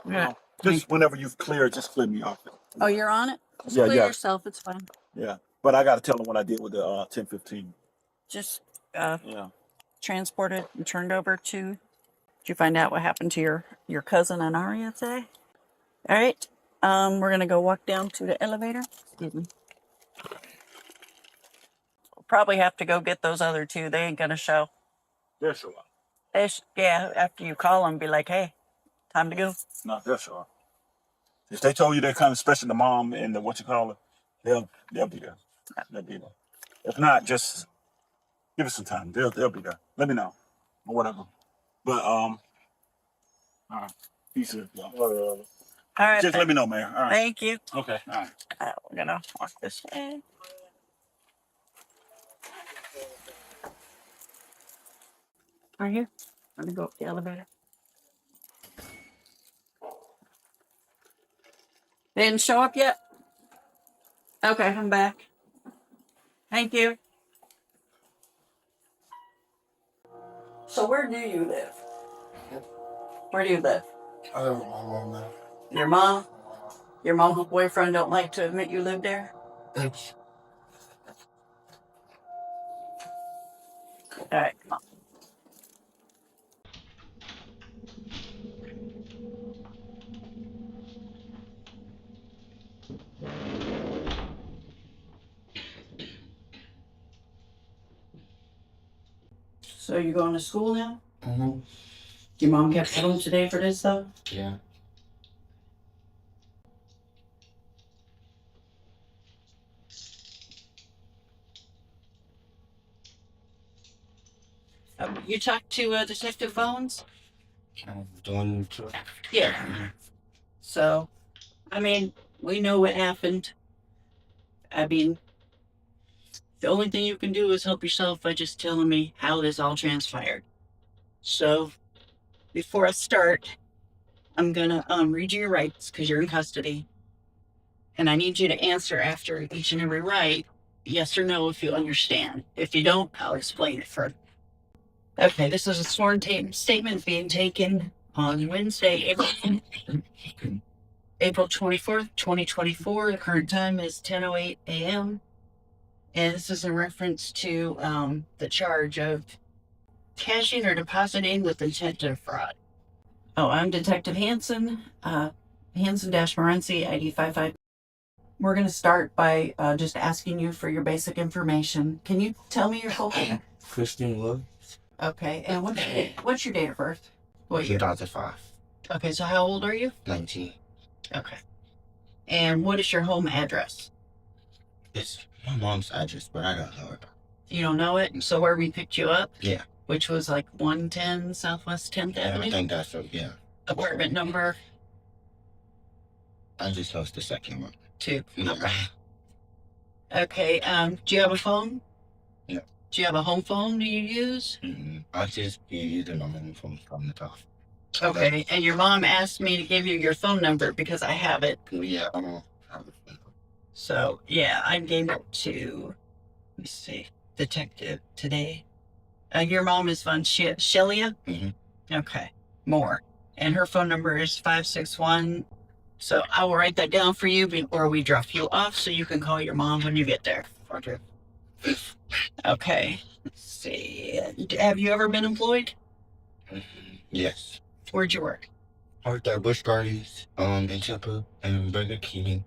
Yeah. Just whenever you've cleared, just clear me off. Oh, you're on it? Just Yeah, clear yeah. yourself. It's fine. Yeah. But I got to tell them what I did with the 1015. Just Yeah. transport it and turned over to Did you find out what happened to your cousin and Aria today? All right. We're gonna go walk down to the elevator. Excuse me. We'll probably have to go get those other two. They ain't gonna show. They'll show up. Yeah, after you call them, be like, hey, time to go. No, they'll show up. If they told you they're kind of special, the mom and the what you call it, they'll be there. They'll be there. If not, just give us some time. They'll be there. Let me know or whatever. But all right. Peace. All right. Just let me know, man. All right. Thank you. Okay. All right. We're gonna walk this way. Right here. Let me go up the elevator. They didn't show up yet? Okay, I'm back. Thank you. So where do you live? Where do you live? I don't know, man. Your mom? Your mom's boyfriend don't like to admit you live there? Thanks. All right, come on. So you going to school now? Mm-hmm. Your mom kept home today for this though? Yeah. You talked to Detective Bones? I'm doing too. Yeah. So, I mean, we know what happened. I mean, the only thing you can do is help yourself by just telling me how this all transpired. So, before I start, I'm gonna read you your rights because you're in custody. And I need you to answer after each and every right, yes or no, if you understand. If you don't, I'll explain it further. Okay, this is a sworn statement being taken on Wednesday, April 24th, 2024. The current time is 10:08 a.m. And this is in reference to the charge of cashing or depositing with intent to defraud. Oh, I'm Detective Hanson, Hanson-Morency, ID 55. We're going to start by just asking you for your basic information. Can you tell me your full name? Christian Wood. Okay, and what's your date of birth? What year? 2005. Okay, so how old are you? 19. Okay. And what is your home address? It's my mom's address, but I don't know it. You don't know it? So where we picked you up? Yeah. Which was like 110 Southwest 10th Avenue? I think that's it, yeah. Apartment number? I just lost the second one. 2. Yeah. Okay, do you have a phone? Yeah. Do you have a home phone do you use? Mm-hmm. I just be using my home phone from the top. Okay, and your mom asked me to give you your phone number because I have it. Yeah, I don't have it. So, yeah, I gave it to, let me see, Detective today. Your mom is Von Shelia? Mm-hmm. Okay, more. And her phone number is 561. So I will write that down for you before we drop you off so you can call your mom when you get there. Okay. Okay, let's see. Have you ever been employed? Yes. Where'd you work? I worked at Busch Gardens, in Tampa, and Burger King,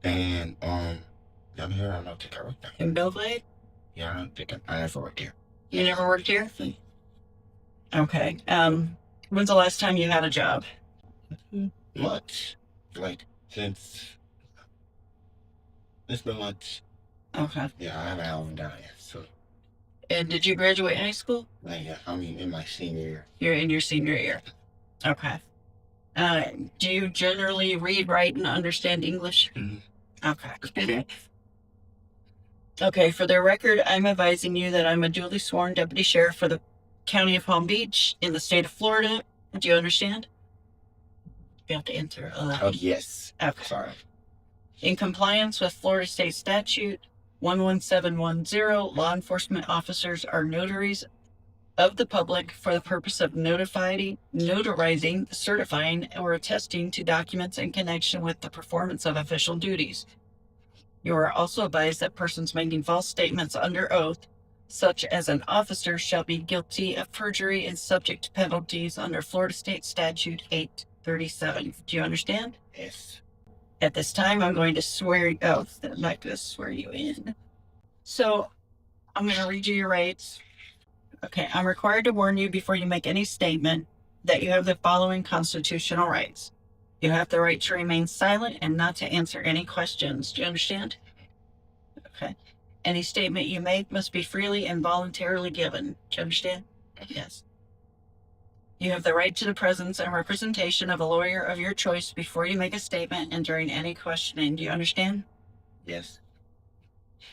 and, down here, I don't think I worked there. In Belgrade? Yeah, I don't think I never worked here. You never worked here? Okay, when's the last time you had a job? Much. Like, since, it's been months. Okay. Yeah, I haven't had one down here, so. And did you graduate high school? Like, yeah, I mean, in my senior year. You're in your senior year. Okay. Do you generally read, write, and understand English? Mm-hmm. Okay. Okay, for the record, I'm advising you that I'm a duly sworn deputy sheriff for the county of Palm Beach in the state of Florida. Do you understand? You have to enter. Oh, yes. Okay. Sorry. In compliance with Florida State Statute 11710, law enforcement officers are notaries of the public for the purpose of notarizing, certifying, or attesting to documents in connection with the performance of official duties. You are also advised that persons making false statements under oath such as an officer, shall be guilty of perjury and subject to penalties under Florida State Statute 837. Do you understand? Yes. At this time, I'm going to swear. Oh, I'm not going to swear you in. So I'm going to read you your rights. Okay, I'm required to warn you before you make any statement that you have the following constitutional rights. You have the right to remain silent and not to answer any questions. Do you understand? Okay. Any statement you make must be freely and voluntarily given. Do you understand? Yes. You have the right to the presence and representation of a lawyer of your choice before you make a statement and during any questioning. Do you understand? Yes.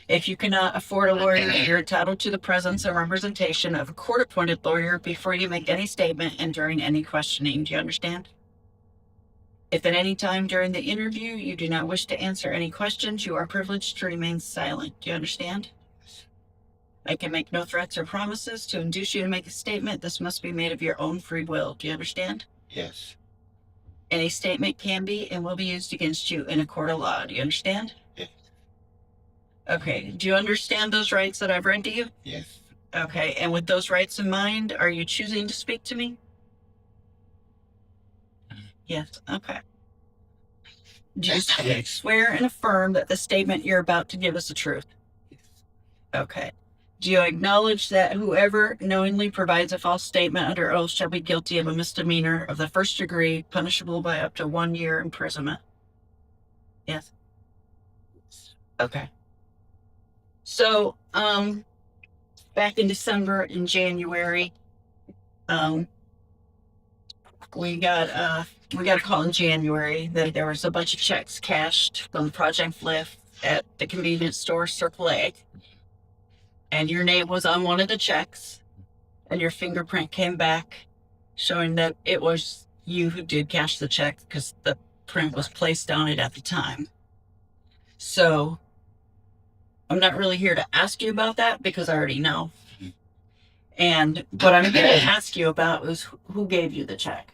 If you cannot afford a lawyer, you're entitled to the presence and representation of a court-appointed lawyer before you make any statement and during any questioning. Do you understand? If at any time during the interview you do not wish to answer any questions, you are privileged to remain silent. Do you understand? I can make no threats or promises to induce you to make a statement. This must be made of your own free will. Do you understand? Yes. Any statement can be and will be used against you in a court of law. Do you understand? Yes. Okay. Do you understand those rights that I've read to you? Yes. Okay. And with those rights in mind, are you choosing to speak to me? Yes. Okay. Do you swear and affirm that the statement you're about to give is the truth? Okay. Do you acknowledge that whoever knowingly provides a false statement under oath shall be guilty of a misdemeanor of the first degree, punishable by up to 1 year imprisonment? Yes. Okay. So, back in December and January, we got a call in January that there was a bunch of checks cashed from Project Lift at the convenience store Circle A. And your name was on one of the checks, and your fingerprint came back showing that it was you who did cash the check because the print was placed on it at the time. So I'm not really here to ask you about that because I already know. And what I'm here to ask you about is who gave you the check?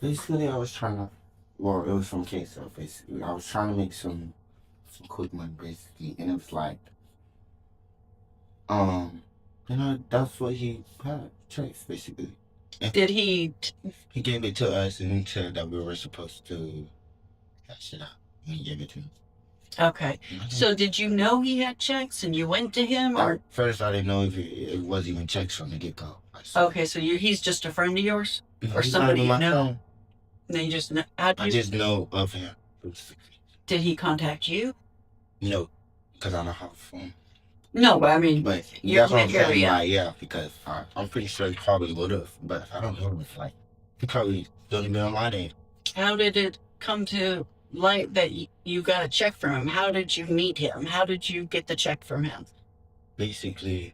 Basically, I was trying to, well, it was from queso, basically. I was trying to make some quick money, basically, and it was like, that's what he had, checks, basically. And Did he? he gave it to us, and he said that we were supposed to cash it out, and he gave it to me. Okay. So did you know he had checks and you went to him, or? At first, I didn't know if it was even checks from the get-go. Okay, so he's just a friend of yours? Or He's somebody not you even my know? friend. Then you just know. I just know of him. Did he contact you? No, because I don't have a phone. No, but I mean, But you're that's what I'm in the saying. area. Like, yeah, because I'm pretty sure he probably would have, but I don't know if like he probably don't even know my name. How did it come to light that you got a check from him? How did you meet him? How did you get the check from him? Basically,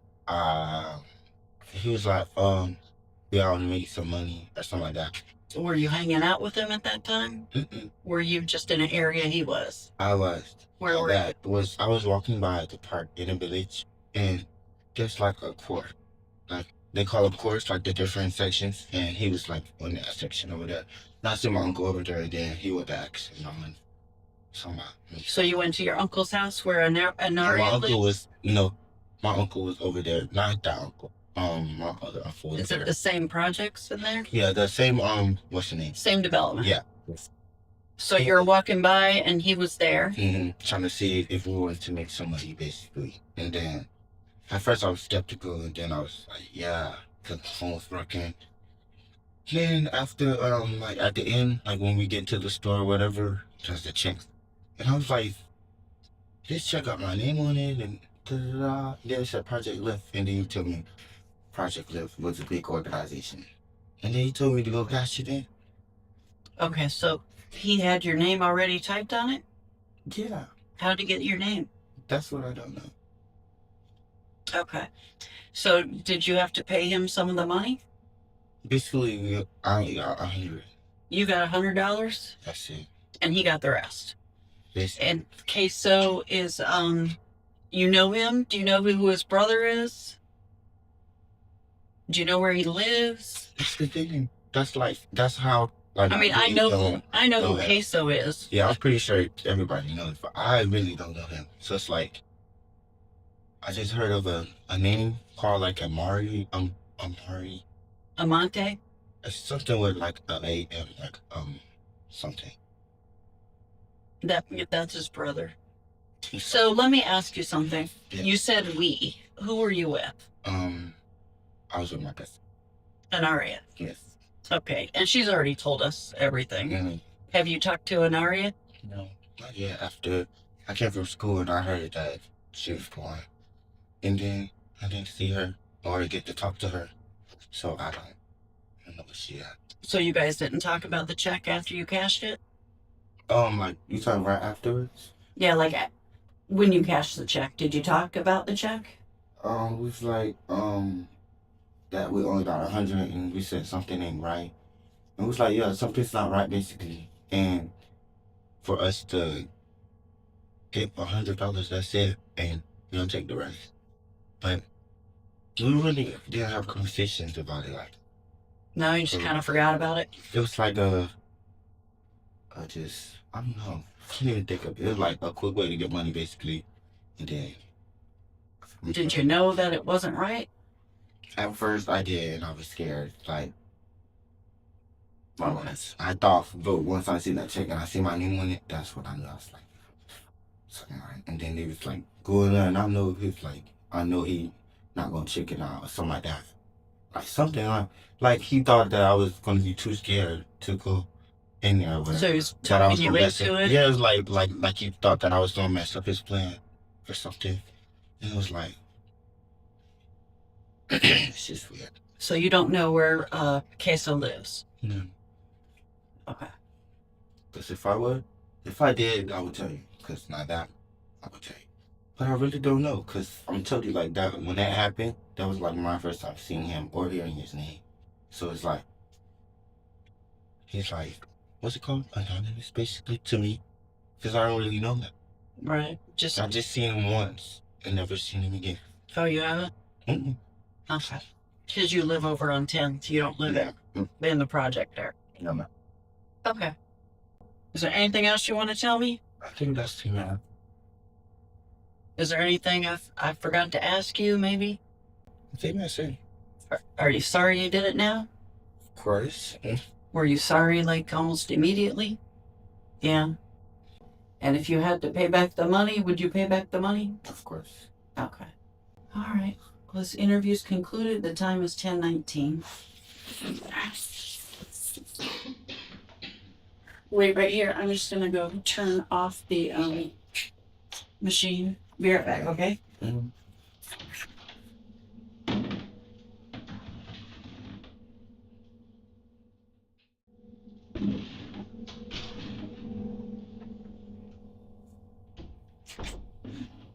he was like, we all need some money or something like that. Were you hanging out with him at that time? Mm-mm. Were you just in an area he was? I was. Where were you? I was walking by the park in a village, and there's like a court, like they call them courts, like the different sections, and he was like on that section over there. And I seen my uncle over there, and then he would ask, money. So you went to your uncle's house where My Anaria uncle lived? was, my uncle was over there, not that uncle. My other uncle was Is there. it the same projects in there? Yeah, the same, what's the name? Same development? Yeah. So you're walking by and he was there? Trying to see if we wanted to make some money, basically. And then, at first I was skeptical, and then I was like, yeah, because the phone was working. Then after, like at the end, like when we get to the store or whatever, just the check. And I was like, this check got my name on it, and da-da-da. Then it said Project Lift, and then you told me Project Lift was a big organization. And then he told me to go cash it in. Okay, so he had your name already typed on it? Yeah. How'd he get your name? That's what I don't know. Okay. So did you have to pay him some of the money? Basically, I only got 100. You got $100? That's it. And he got the rest. Basically. And Queso is, you know him? Do you know who his brother is? Do you know where he lives? That's the thing. That's how. Like, I mean, I know who Queso is. Yeah, I'm pretty sure everybody knows, but I really don't know him. So it's like, I just heard of a name called like Amari. Amari. Amante? It's something with like A-M, like something. That's his brother. So let me ask you something. Yeah. You said we. Who were you with? I was with my cousin. Anaria. Yes. Okay, and she's already told us everything. Mm-hmm. Have you talked to Anaria? No, not yet. After I came from school and I heard that she was born, and then I didn't see her or get to talk to her, so I don't know where she at. So you guys didn't talk about the check after you cashed it? Like you talking right afterwards? Yeah, like when you cashed the check, did you talk about the check? It was like that we only got 100 and we said something ain't right. And it was like, yeah, something's not right basically. And for us to get $100, that's it, and you don't take the rest. But we really didn't have conversations about it. Like, No, you just kind of forgot about it? it was like I don't know. I can't even think of it. It was like a quick way to get money basically. And then Did you know that it wasn't right? at first I did, and I was scared. Like, Okay. I thought, but once I see that check and I see my name on it, that's what I knew. I was like, something right. And then they was like, going on, and I know he not gonna check it out or something like that. Like something like he thought that I was gonna be too scared to go in there. Or So he was that I was talking you gonna mess into up. it? Yeah, it was like he thought that I was gonna mess up his plan or something. And it was like, it's just weird. So you don't know where Queso lives? No. Okay. Because if I did, I would tell you. Because not that, I would tell you. But I really don't know. Because I'm telling you, like, that when that happened, that was like my first time seeing him or hearing his name. So it's like, he's like, what's it called? Anonymous, basically, to me. Because I don't really know him. Right. I just seen him once and never seen him again. Oh, you haven't? Mm-mm. Okay. Because you live over on 10th. You don't live Yeah. in the project there. No. Okay. Is there anything else you want to tell me? I think that's too bad. Is there anything I forgot to ask you, maybe? I think that's it. Are you sorry you did it now? Of course. Were you sorry, like, almost immediately? Yeah. And if you had to pay back the money, would you pay back the money? Of course. Okay. All right. Well, this interview's concluded. The time is 10:19. Wait right here. I'm just gonna go turn off the machine. Be right back, okay? Mm-hmm.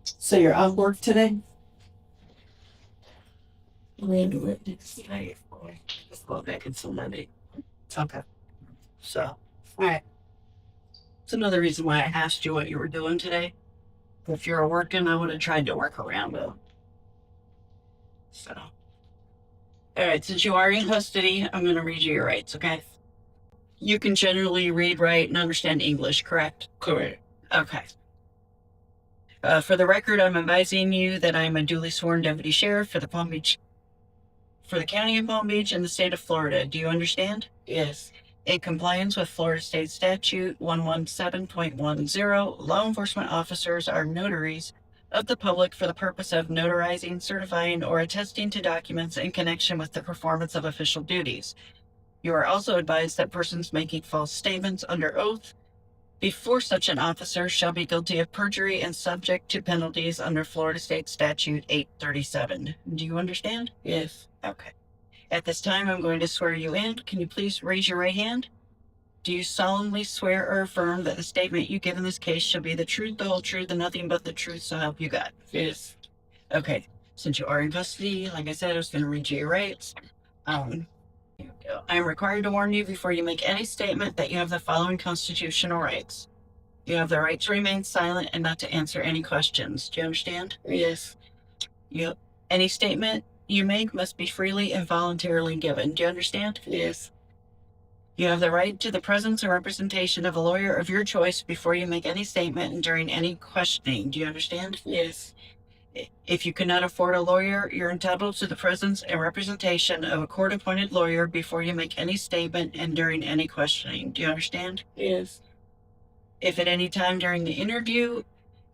So you're off work today? We'll do it next night. Let's go back until Monday. Okay. So, all right. It's another reason why I asked you what you were doing today. If you were working, I would have tried to work around it. So, all right. Since you are in custody, I'm going to read you your rights, okay? You can generally read, write, and understand English, correct? Correct. Okay. For the record, I'm advising you that I am a duly sworn deputy sheriff for the county of Palm Beach and the state of Florida. Do you understand? Yes. In compliance with Florida State Statute 117.10, law enforcement officers are notaries of the public for the purpose of notarizing, certifying, or attesting to documents in connection with the performance of official duties. You are also advised that persons making false statements under oath before such an officer shall be guilty of perjury and subject to penalties under Florida State Statute 837. Do you understand? Yes. Okay. At this time, I'm going to swear you in. Can you please raise your right hand? Do you solemnly swear or affirm that the statement you give in this case shall be the truth, the whole truth, and nothing but the truth, so help you God? Yes. Okay. Since you are in custody, like I said, I was going to read you your rights. I am required to warn you before you make any statement that you have the following constitutional rights. You have the right to remain silent and not to answer any questions. Do you understand? Yes. Any statement you make must be freely and voluntarily given. Do you understand? Yes. You have the right to the presence and representation of a lawyer of your choice before you make any statement and during any questioning. Do you understand? Yes. If you cannot afford a lawyer, you're entitled to the presence and representation of a court-appointed lawyer before you make any statement and during any questioning. Do you understand? Yes. If at any time during the interview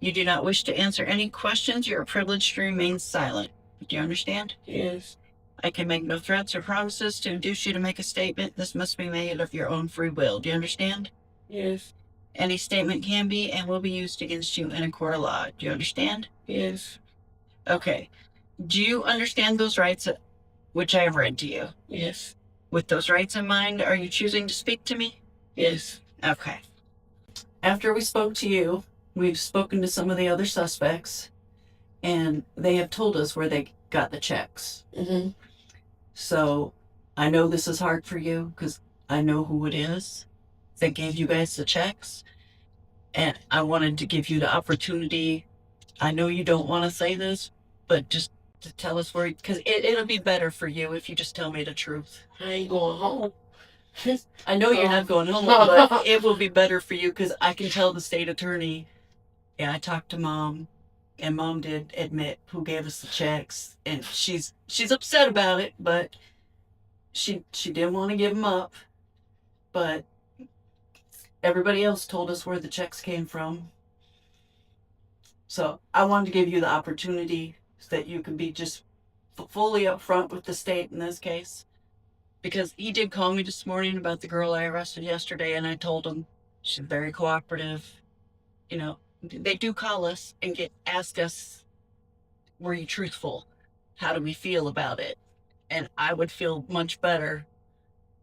you do not wish to answer any questions, you are privileged to remain silent. Do you understand? Yes. I can make no threats or promises to induce you to make a statement. This must be made of your own free will. Do you understand? Yes. Any statement can be and will be used against you in a court of law. Do you understand? Yes. Okay. Do you understand those rights which I have read to you? Yes. With those rights in mind, are you choosing to speak to me? Yes. Okay. After we spoke to you, we've spoken to some of the other suspects, and they have told us where they got the checks. Mm-hmm. So I know this is hard for you because I know who it is that gave you guys the checks. And I wanted to give you the opportunity. I know you don't want to say this, but just to tell us where, because it'll be better for you if you just tell me the truth. I ain't going home. I know you're not going home, but it will be better for you because I can tell the state attorney, yeah, I talked to Mom, and Mom did admit who gave us the checks, and she's upset about it, but she didn't want to give them up, but everybody else told us where the checks came from. So I wanted to give you the opportunity so that you can be just fully upfront with the state in this case. Because he did call me this morning about the girl I arrested yesterday, and I told him she's very cooperative. You know, they do call us and ask us, were you truthful? How do we feel about it? And I would feel much better.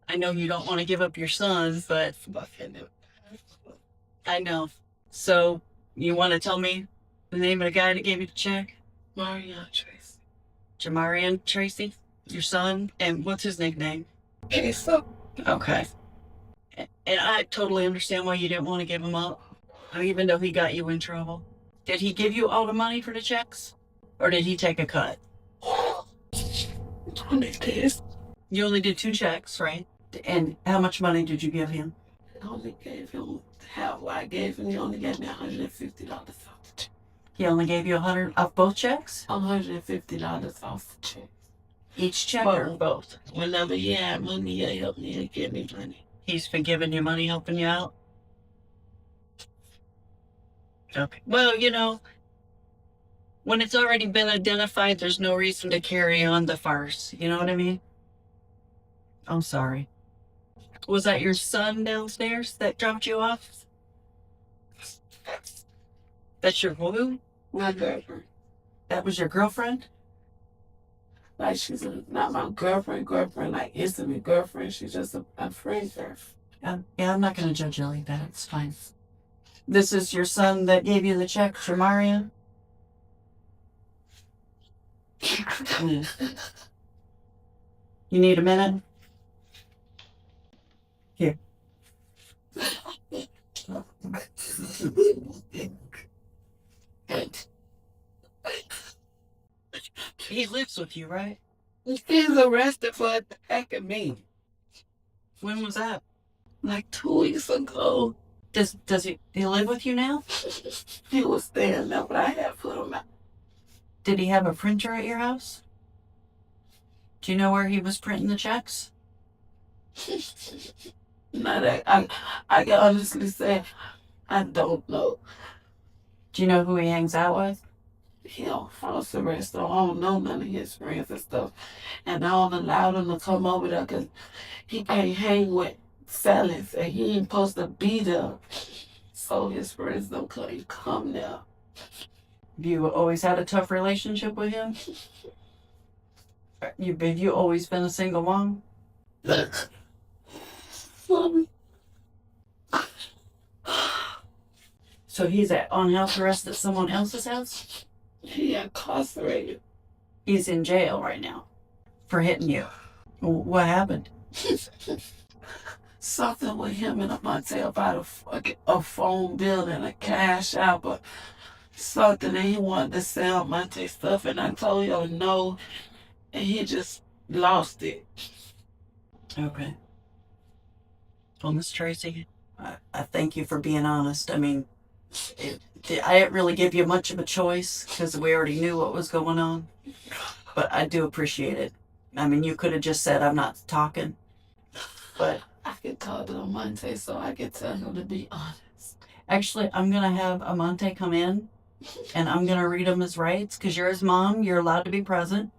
I know you don't want to give up your son, but I know. So you want to tell me the name of the guy that gave you the check? Marion Tracy. Jamarian Tracy, your son, and what's his nickname? Queso. Okay. And I totally understand why you didn't want to give him up, even though he got you in trouble. Did he give you all the money for the checks? Or did he take a cut? Only this. You only did 2 checks, right? And how much money did you give him? I only gave him half what I gave him. He only gave me $150 off the check. He only gave you 100 off both checks? $150 off the check. Each check or both? Whenever he had money, he helped me and give me money. He's been giving you money, helping you out? Okay. Well, you know, when it's already been identified, there's no reason to carry on the farce. You know what I mean? I'm sorry. Was that your son downstairs that dropped you off? That's your who? My girlfriend. That was your girlfriend? Like, she's not my girlfriend, like intimate girlfriend. She's just a friend girlfriend. Yeah, I'm not going to judge you like that. It's fine. This is your son that gave you the check, Shamarian? You need a minute? Here. He lives with you, right? He's arrested for attacking me. When was that? Like 2 weeks ago. Does he live with you now? He was staying there, but I had put him out. Did he have a printer at your house? Do you know where he was printing the checks? Not that I can honestly say I don't know. Do you know who he hangs out with? He don't false arrest, so I don't know none of his friends and stuff. And I don't allow them to come over there because he can't hang with felons and he ain't supposed to be there. So his friends don't come there. Have you always had a tough relationship with him? Have you always been a single mom? So he's on house arrest at someone else's house? He incarcerated. He's in jail right now for hitting you. What happened? Something with him and Monte about a phone bill and a cash out, but something that he wanted to sell Monte stuff, and I told him no, and he just lost it. Okay. Well, Miss Tracy, I thank you for being honest. I mean, I didn't really give you much of a choice because we already knew what was going on. But I do appreciate it. I mean, you could have just said I'm not talking. But I could call to Monte so I could tell him to be honest. actually, I'm going to have Amante come in and I'm going to read him his rights because you're his mom. You're allowed to be present.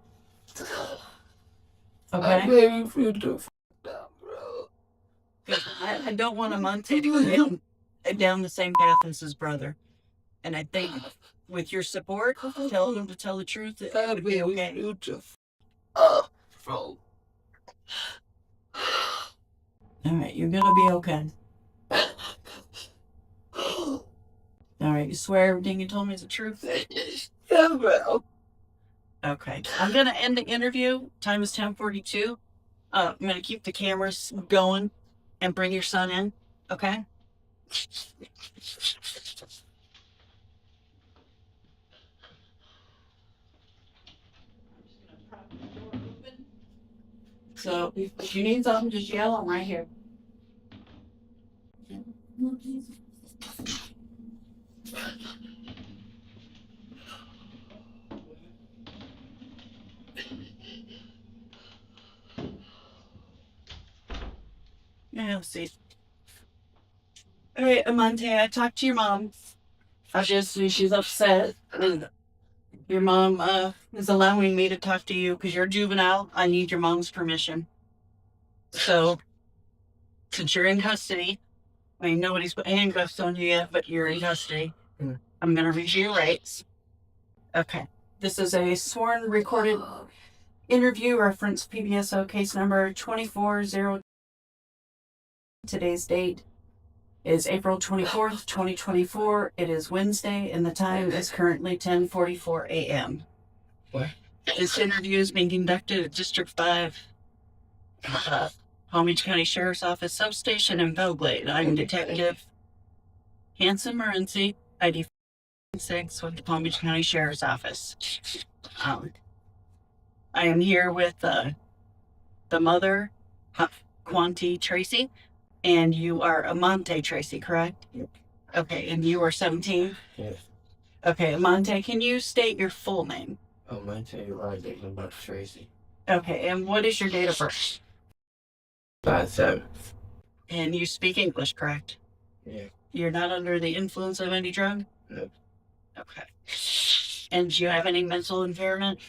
Okay? I made me feel too up, bro. I don't want Amante to go down the same path as his brother. And I think with your support, telling him to tell the truth, it would be okay. Bro. All right, you're gonna be okay. All right, you swear everything you told me is the truth? Yeah, bro. Okay, I'm gonna end the interview. Time is 10:42. I'm gonna keep the cameras going and bring your son in. Okay. So if you need something, just yell. I'm right here. Yeah, see. All right, Amante, I talked to your mom. Obviously, she's upset. Your mom is allowing me to talk to you because you're juvenile. I need your mom's permission. So, since you're in custody, I mean, nobody's put handcuffs on you yet, but you're in custody. I'm going to read you your rights. Okay. This is a sworn recorded interview, reference PBSO case number 240. Today's date is April 24th, 2024. It is Wednesday, and the time is currently 10:44 a.m. What? This interview is being conducted at District 5, Palm Beach County Sheriff's Office Substation in Belglade. I'm Detective Hanson Morency, ID 6 with the Palm Beach County Sheriff's Office. I am here with the mother, Quanti Tracy, and you are Amante Tracy, correct? Yep. Okay, and you are 17? Yes. Okay, Amante, can you state your full name? Monte Roderick about Tracy. Okay, and what is your date of birth? 5'7". And you speak English, correct? Yeah. You're not under the influence of any drug? No. Okay. And do you have any mental impairment?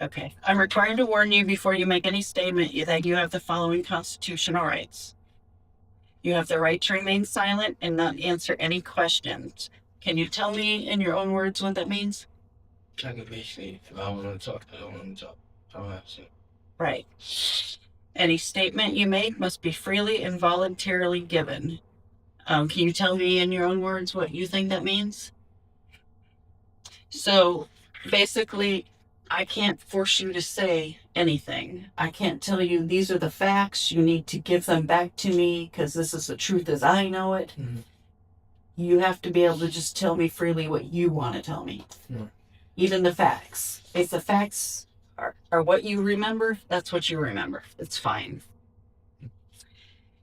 Okay. I'm required to warn you before you make any statement that you have the following constitutional rights. You have the right to remain silent and not answer any questions. Can you tell me in your own words what that means? I could basically, if I want to talk, I don't want to talk. I don't have to. Right. Any statement you make must be freely and voluntarily given. Can you tell me in your own words what you think that means? So basically, I can't force you to say anything. I can't tell you these are the facts. You need to give them back to me because this is the truth as I know it. Mm-hmm. You have to be able to just tell me freely what you want to tell me. Mm-hmm. Even the facts. If the facts are what you remember, that's what you remember. It's fine.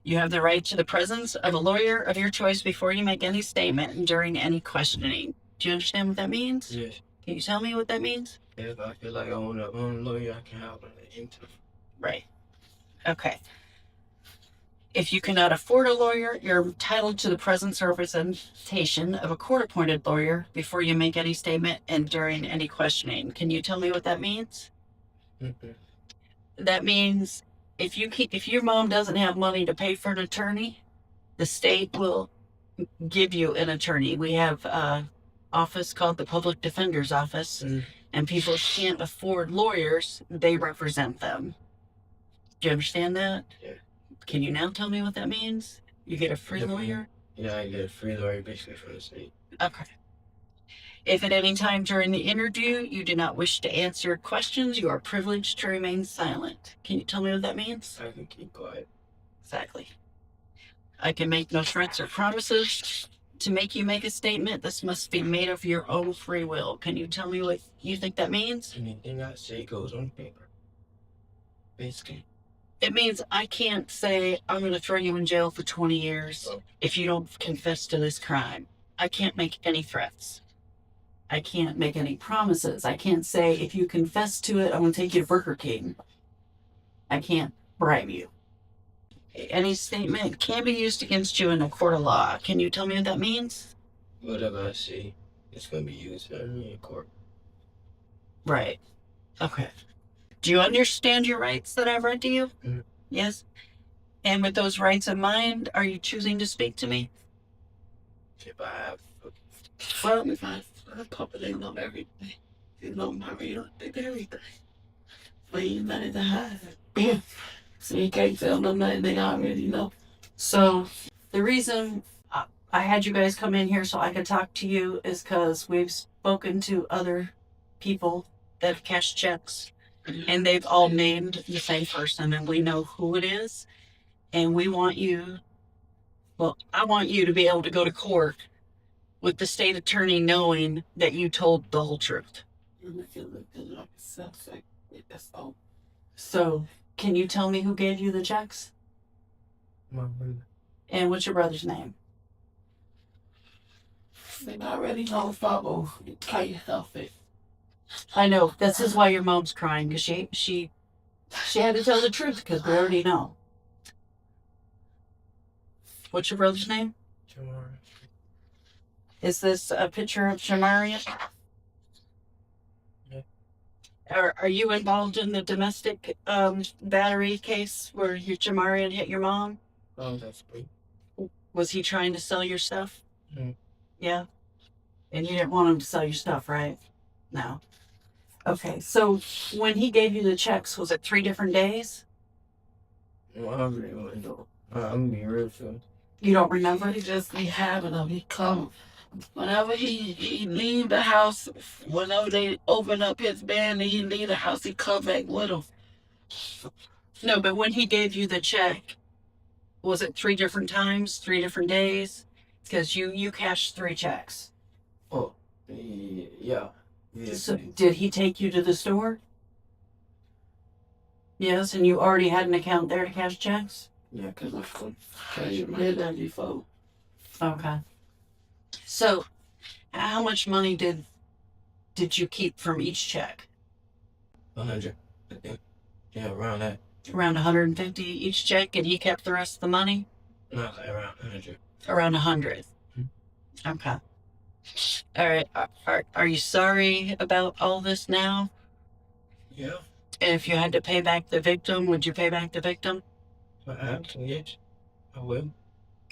You have the right to the presence of a lawyer of your choice before you make any statement during any questioning. Do you understand what that means? Yes. Can you tell me what that means? If I feel like I want a lawyer, I can have one anytime. Right. Okay. If you cannot afford a lawyer, you're entitled to the presence or representation of a court-appointed lawyer before you make any statement and during any questioning. Can you tell me what that means? Mm-hmm. That means if your mom doesn't have money to pay for an attorney, the state will give you an attorney. We have an office called the Public Defender's Office, and people can't afford lawyers, they represent them. Do you understand that? Yeah. Can you now tell me what that means? You get a free lawyer? Yeah, I get a free lawyer basically from the state. Okay. If at any time during the interview you do not wish to answer questions, you are privileged to remain silent. Can you tell me what that means? I can keep quiet. Exactly. I can make no threats or promises to make you make a statement. This must be made of your own free will. Can you tell me what you think that means? Anything I say goes on paper. Basically. It means I can't say, I'm going to throw you in jail for 20 years if you don't confess to this crime. I can't make any threats. I can't make any promises. I can't say, if you confess to it, I'm going to take you to Burger King. I can't bribe you. Any statement can be used against you in a court of law. Can you tell me what that means? Whatever I see, it's gonna be used in court. Right. Okay. Do you understand your rights that I've read to you? Mhm. Yes. And with those rights in mind, are you choosing to speak to me? If I have, well, if I papa, they know everything. They know my real, they know everything. But you nothing to hide. So you can't tell them nothing they already know. So the reason I had you guys come in here so I could talk to you is because we've spoken to other people that have cashed checks, and they've all named the same person, and we know who it is. And we want you, well, I want you to be able to go to court with the state attorney knowing that you told the whole truth. So, can you tell me who gave you the checks? My brother. And what's your brother's name? They already know if I will. You can't help it. I know. This is why your mom's crying, because she had to tell the truth, because we already know. What's your brother's name? Jamar. Is this a picture of Shamarian? Yeah. Are you involved in the domestic battery case where your Jamarian hit your mom? Oh, that's great. Was he trying to sell your stuff? Mm-hmm. Yeah. And you didn't want him to sell your stuff, right? No. Okay, so when he gave you the checks, was it 3 different days? Well, I really want to know. I'm gonna be real soon. You don't remember? He just be having them. He come whenever he leave the house. Whenever they open up his band and he leave the house, he come back with them. No, but when he gave you the check, was it 3 different times, 3 different days? Because you cashed 3 checks. Oh, yeah. So did he take you to the store? Yes, and you already had an account there to cash checks? Yeah, because I did that before. Okay. So, how much money did you keep from each check? 100. I think. Yeah, around that. Around 150 each check, and he kept the rest of the money? No, like around 100. Around 100. Okay. All right. Are you sorry about all this now? Yeah. And if you had to pay back the victim, would you pay back the victim? If I have to, yes. I will.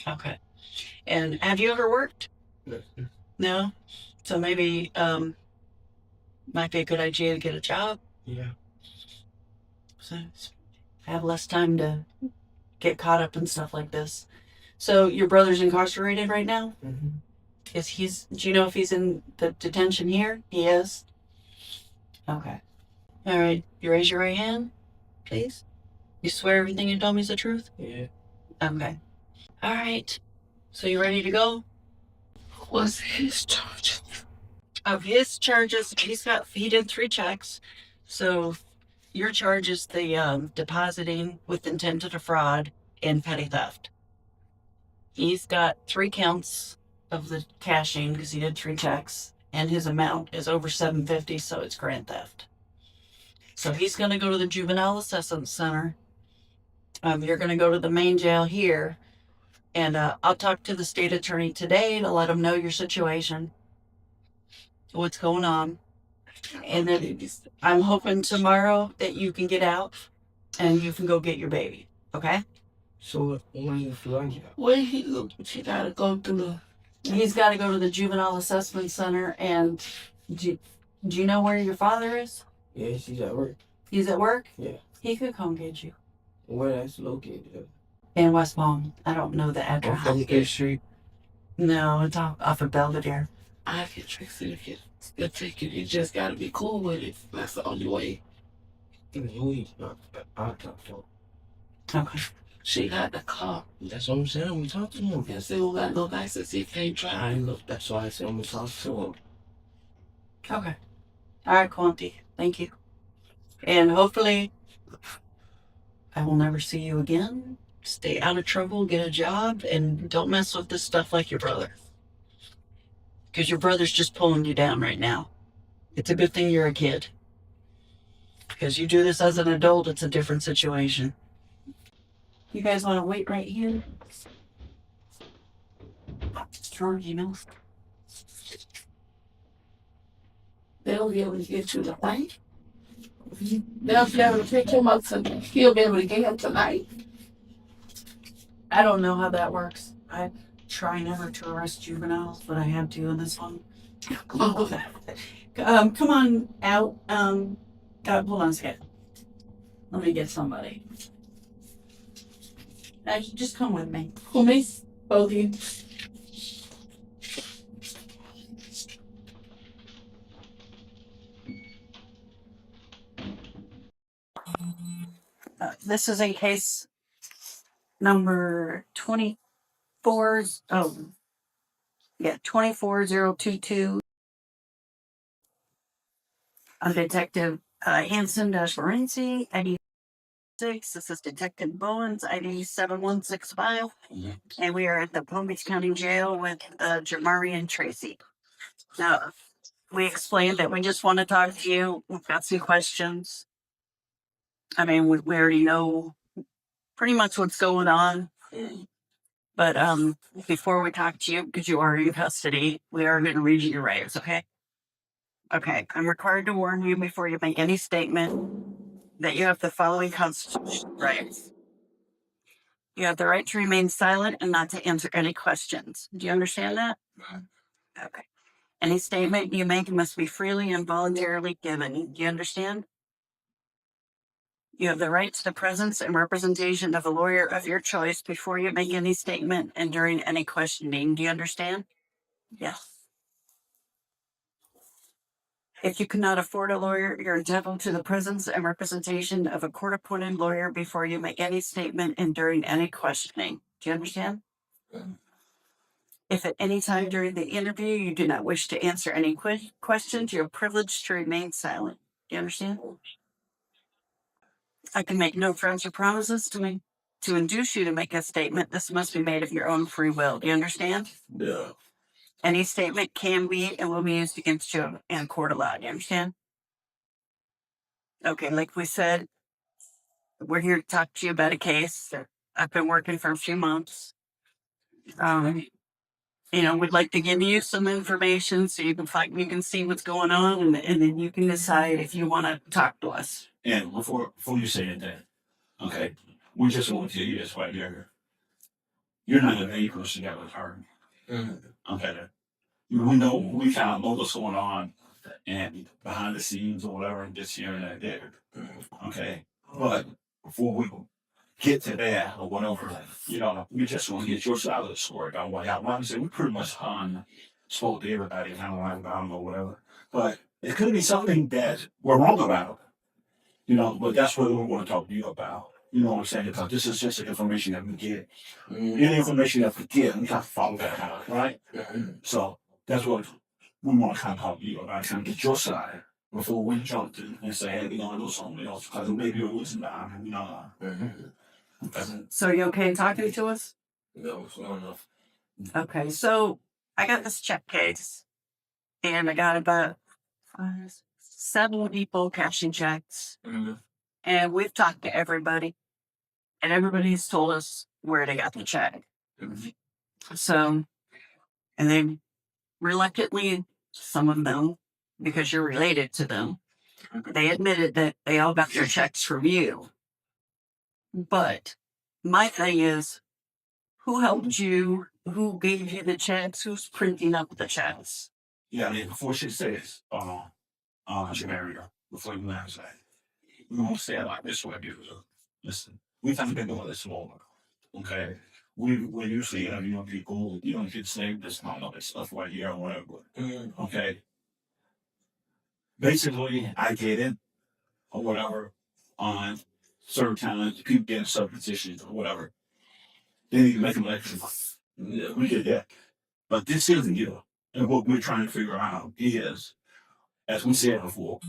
Okay. And have you ever worked? No. No? So maybe might be a good idea to get a job. Yeah. So have less time to get caught up in stuff like this. So your brother's incarcerated right now? Mm-hmm. Do you know if he's in the detention here? He is? Okay. All right. You raise your right hand, please. You swear everything you told me is the truth? Yeah. Okay. All right. So you ready to go? What's his charge? Of his charges, he did 3 checks. So your charge is the depositing with intent to defraud and petty theft. He's got 3 counts of the cashing because he did 3 checks, and his amount is over $750, so it's grand theft. So he's going to go to the Juvenile Assessment Center. You're going to go to the main jail here, and I'll talk to the state attorney today to let him know your situation, what's going on, and then I'm hoping tomorrow that you can get out and you can go get your baby. Okay? So when do I get out? Where he gotta go through the. He's got to go to the Juvenile Assessment Center, and do you know where your father is? Yeah, she's at work. He's at work? Yeah. He could come get you. Where that's located? In West Palm. I don't know the address. Off Belvedere Street? No, it's off of Belvedere. I can trace it if you take it. You just gotta be cool with it. That's the only way. I'll talk to him. Okay. She got the car. That's what I'm saying. We talk to him. And still got no license. He can't drive. Look, that's why I said I'm gonna talk to him. Okay. All right, Quanti. Thank you. And hopefully, I will never see you again. Stay out of trouble, get a job, and don't mess with this stuff like your brother. because your brother's just pulling you down right now. It's a good thing you're a kid. Because you do this as an adult, it's a different situation. You guys want to wait right here? Strong emails. They'll be able to get you tonight. They'll be able to pick him up tonight. He'll be able to get him tonight. I don't know how that works. I try never to arrest juveniles, but I had to in this one. Come on out. Hold on a second. Let me get somebody. Just come with me. Who, me? Both of you. This is in case number 24. Oh, yeah, 24022. I'm Detective Hanson-Lorenzi, ID 6. This is Detective Bowens, ID 7165. And we are at the Palm Beach County Jail with Jamari and Tracy. Now, we explained that we just want to talk to you. We've got some questions. I mean, we already know pretty much what's going on. But before we talk to you, because you are in custody, we are going to read you your rights, okay? Okay, I'm required to warn you before you make any statement that you have the following constitutional rights. You have the right to remain silent and not to answer any questions. Do you understand that? Okay. Any statement you make must be freely and voluntarily given. Do you understand? You have the right to the presence and representation of a lawyer of your choice before you make any statement and during any questioning. Do you understand? Yes. If you cannot afford a lawyer, you're entitled to the presence and representation of a court-appointed lawyer before you make any statement and during any questioning. Do you understand? If at any time during the interview you do not wish to answer any questions, you're privileged to remain silent. Do you understand? I can make no threats or promises to induce you to make a statement. This must be made of your own free will. Do you understand? Yeah. Any statement can be and will be used against you in court of law. Do you understand? Okay, like we said, we're here to talk to you about a case that I've been working for a few months. We'd like to give you some information so you can see what's going on, and then you can decide if you want to talk to us. And before you say anything, okay, we just want to tell you this right here. You're not the main person that was hurt. Okay. We kind of know what's going on and behind the scenes or whatever, just here and there. Okay. But before we get to that or whatever, we just want to get your side of the story about what happened. Obviously, we pretty much spoke to everybody kind of like about them or whatever. But it could be something that we're wrong about. But that's what we want to talk to you about. You know what I'm saying? Because this is just the information that we get. Any information that we get, we have to follow that out, right? So that's what we want to kind of talk to you about, kind of get your side before we jump in and say, hey, we're going to do something else. Because maybe it was not. So you okay talking to us? No, it's not enough. Okay, so I got this check case, and I got about 7 people cashing checks, and we've talked to everybody, and everybody's told us where they got the check. So, and they reluctantly, some of them, because you're related to them, they admitted that they all got their checks from you. But my thing is, who helped you? Who gave you the checks? Who's printing up the checks? Yeah, before she says, Jamaica, before you answer that, we won't say it like this way, because listen, we've been doing this long. Okay. We usually have people, get saved this and all this stuff right here or whatever. Okay. Basically, I get it or whatever on certain times people get in certain positions or whatever. They need to make them extra money. Yeah, we get that. But this isn't you. And what we're trying to figure out is, as we said before,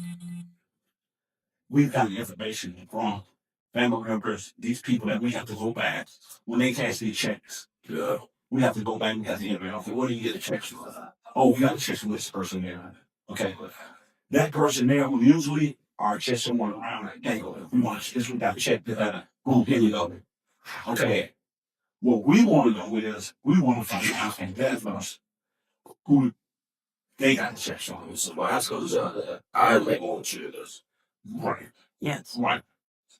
we've got information from family members, these people that we have to go back when they cash these checks. Yeah. We have to go back and we have to interview. What do you get the checks for? oh, we got to check this person there. Okay. That person there will usually are just someone around like, hey, we want to this, we got to check the who here you go. Okay. What we want to know is we want to find out from that first who they got to check on. So that's because I make more cheers. Right. Yes. Right.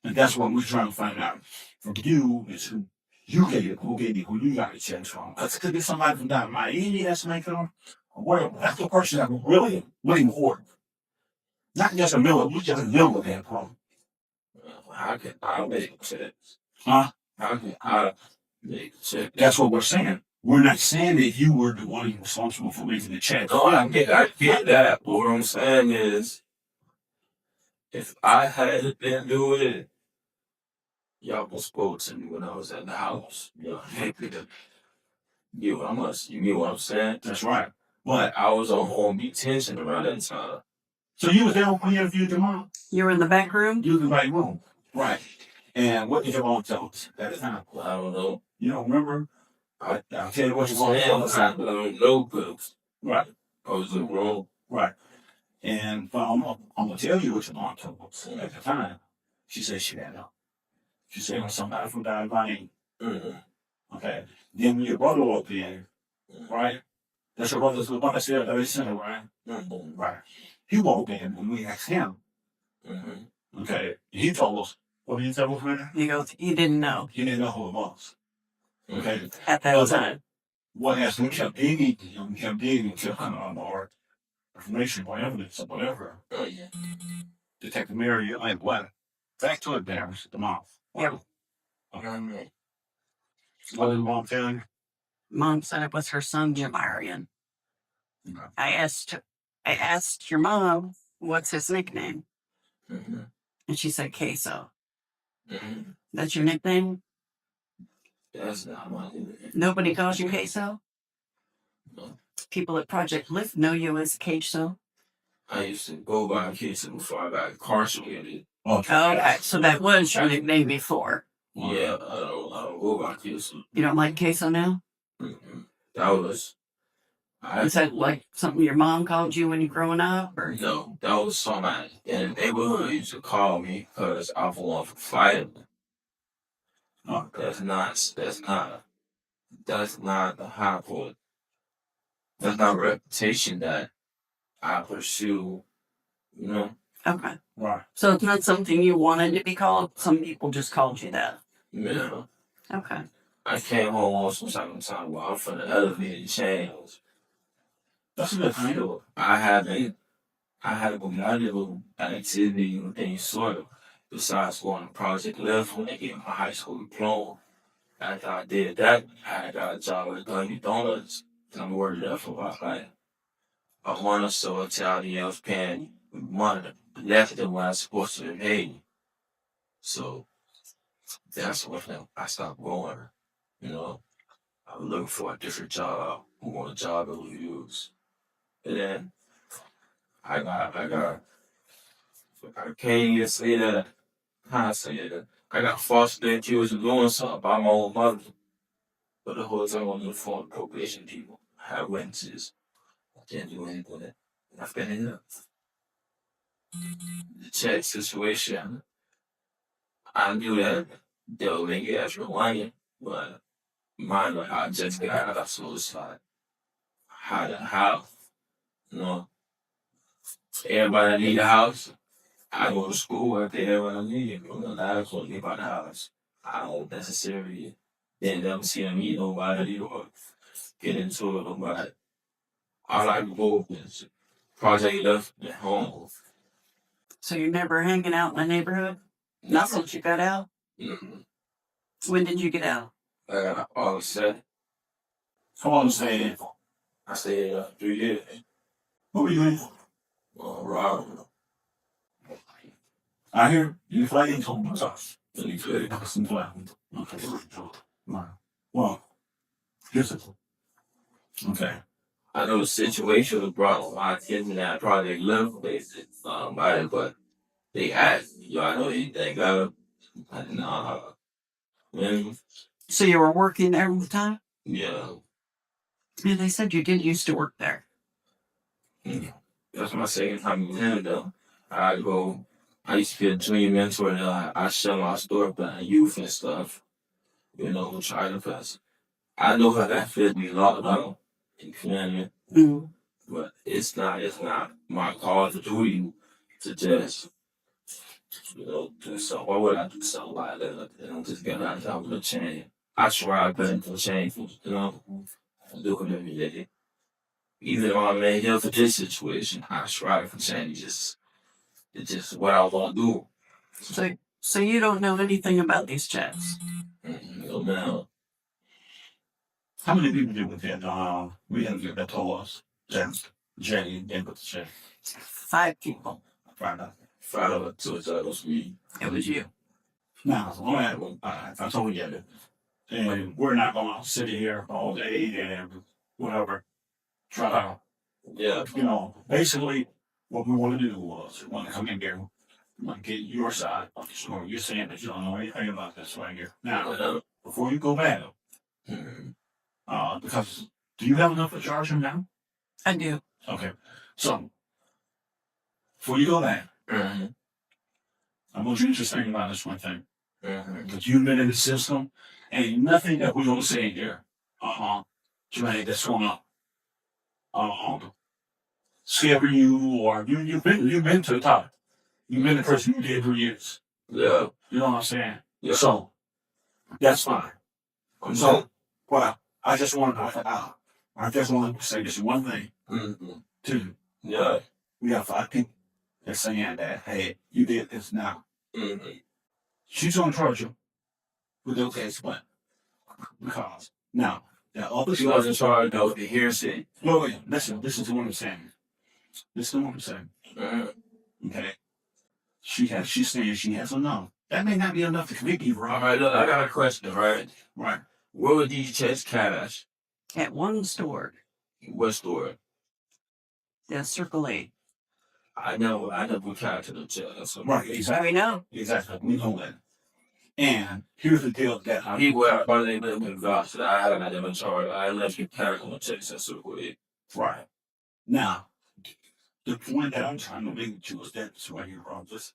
And that's what we're trying to find out from you is who you gave it, who you got to check from. Because it could be somebody from down Miami that's making them, or whatever. That's the person that really important. Not just a miller, we just deal with that problem. I'll make checks. Huh? I'll make checks. That's what we're saying. We're not saying that you were the one responsible for making the check. No, I get that. But what I'm saying is, if I had been doing it, y'all was spoke to me when I was at the house. You know, you get what I'm saying? That's right. But I was on home detention around that time. So you was there when you interviewed your mom? You were in the back room? You was in the back room. Right. And what did your mom tell us at the time? I don't know. You don't remember? I'll tell you what your mom I told us. don't know, but Right. I was in the room. Right. And I'm going to tell you what your mom told us at the time. She said she had help. She said when somebody from down Miami. Okay. Then when your brother walked in, right? That's your brother's the one that's there at the center, right? Right. He walked in and we asked him. Okay. He told us. What did you tell us, man? He goes, you didn't know. He didn't know who it was. Okay. At that time. What as we kept digging, kept coming on our information or evidence or whatever. Oh, yeah. Detective Mary, like what? Back to it there, the mom. Yep. Okay. What did mom tell you? Mom said it was her son, Jamarian. I asked your mom, what's his nickname? And she said Queso. That's your nickname? That's not my nickname. Nobody calls you Queso? No. People at Project Lift know you as Queso. I used to go by Queso before I got incarcerated. Okay, so that was your nickname before. Yeah, I don't go by Queso. You don't like Queso now? That was... Is that like something your mom called you when you were growing up? Or? No, that was somebody in the neighborhood used to call me because I was one for fighting. No, that's not the high point. That's not a reputation that I pursue, you know? Okay. Right. So it's not something you wanted to be called? Some people just called you that? Yeah. Okay. I came home on some second time while I'm from the elevator change. That's a good thing. So I had a little activity of any sort of besides going to Project Lift when I get my high school diploma. After I did that, I got a job at Dunkin' Donuts. And I'm working there for about like a month or so until I was paying money less than what I was supposed to be paid. So that's when I stopped going. You know, I was looking for a different job. I want a job that we use. And then I can't even say that. How I say that? I got falsely accused of doing something by my own mother. But the whole time I'm informed probation people, I have witnesses. I can't do anything. I've been in the check situation. I knew that they were making extra money, but mine, like, I just got out of suicide. How, you know, everybody need a house. I go to school after everyone need. A lot of folks about the house. I don't necessarily didn't ever see them meet nobody or get into it with nobody. All I go is Project Left at home. So you're never hanging out in the neighborhood? Not since you got out? When did you get out? I got all set. How long stayed in? I stayed 3 years. What were you in? Robbery. I hear you fighting to myself. Okay. Well, here's it. Okay. I know the situation was brought to my attention that Project Left basic but they asked me, I know anything got and So you were working there all the time? yeah. Yeah, they said you did used to work there. That's my second time in him though. I used to be a junior mentor and I shut my store by youth and stuff, try to pass. I know how that feels to be locked up. You feel me? But it's not my call to duty to just, do something. Why would I do something like that? Just get out of the change. I try better to change, I do it every day. Even though I'm in here for this situation, I strive for change. It's just what I want to do. So you don't know anything about these checks? No, man. How many people did we get? We had to get that told us. Jenny didn't put the check. 5 people. Find out to it was me. It was you. Now, I told you that. And we're not going to sit here all day and whatever. Try to, Yeah. basically what we want to do was we want to come in here, we want to get your side of the story. You're saying that you don't know anything about this right here. Now, before you go back, because do you have enough to charge him now? I do. Okay. So, before you go back, I want you to just think about this one thing. Because you've been in the system, ain't nothing that we're going to say here, Jermaine, that's going to scare you, or you've been to the top. You've been the person who did for years. Yeah. You know what I'm saying? Yeah. So, that's fine. So, well, I just want to say this one thing. Two, Yeah. we got 5 people that's saying that, hey, you did this now. She's going to charge you with those case, but because now the other She wasn't charged of the hearsay. no, listen to what I'm saying. Listen to what I'm saying. Okay. She's saying she has enough. That may not be enough to convict you, right? All right, look, I got a question, right? Right. Where were these checks cash? At one store. What store? The Circle 8. I never cash to the checks. Right, exactly. We know. Exactly. We know that. And here's the deal that People are probably living with God, so I haven't had them in charge. I left you carry on the checks at Circle 8. right. Now, the point that I'm trying to make to you is that this right here, Rogers,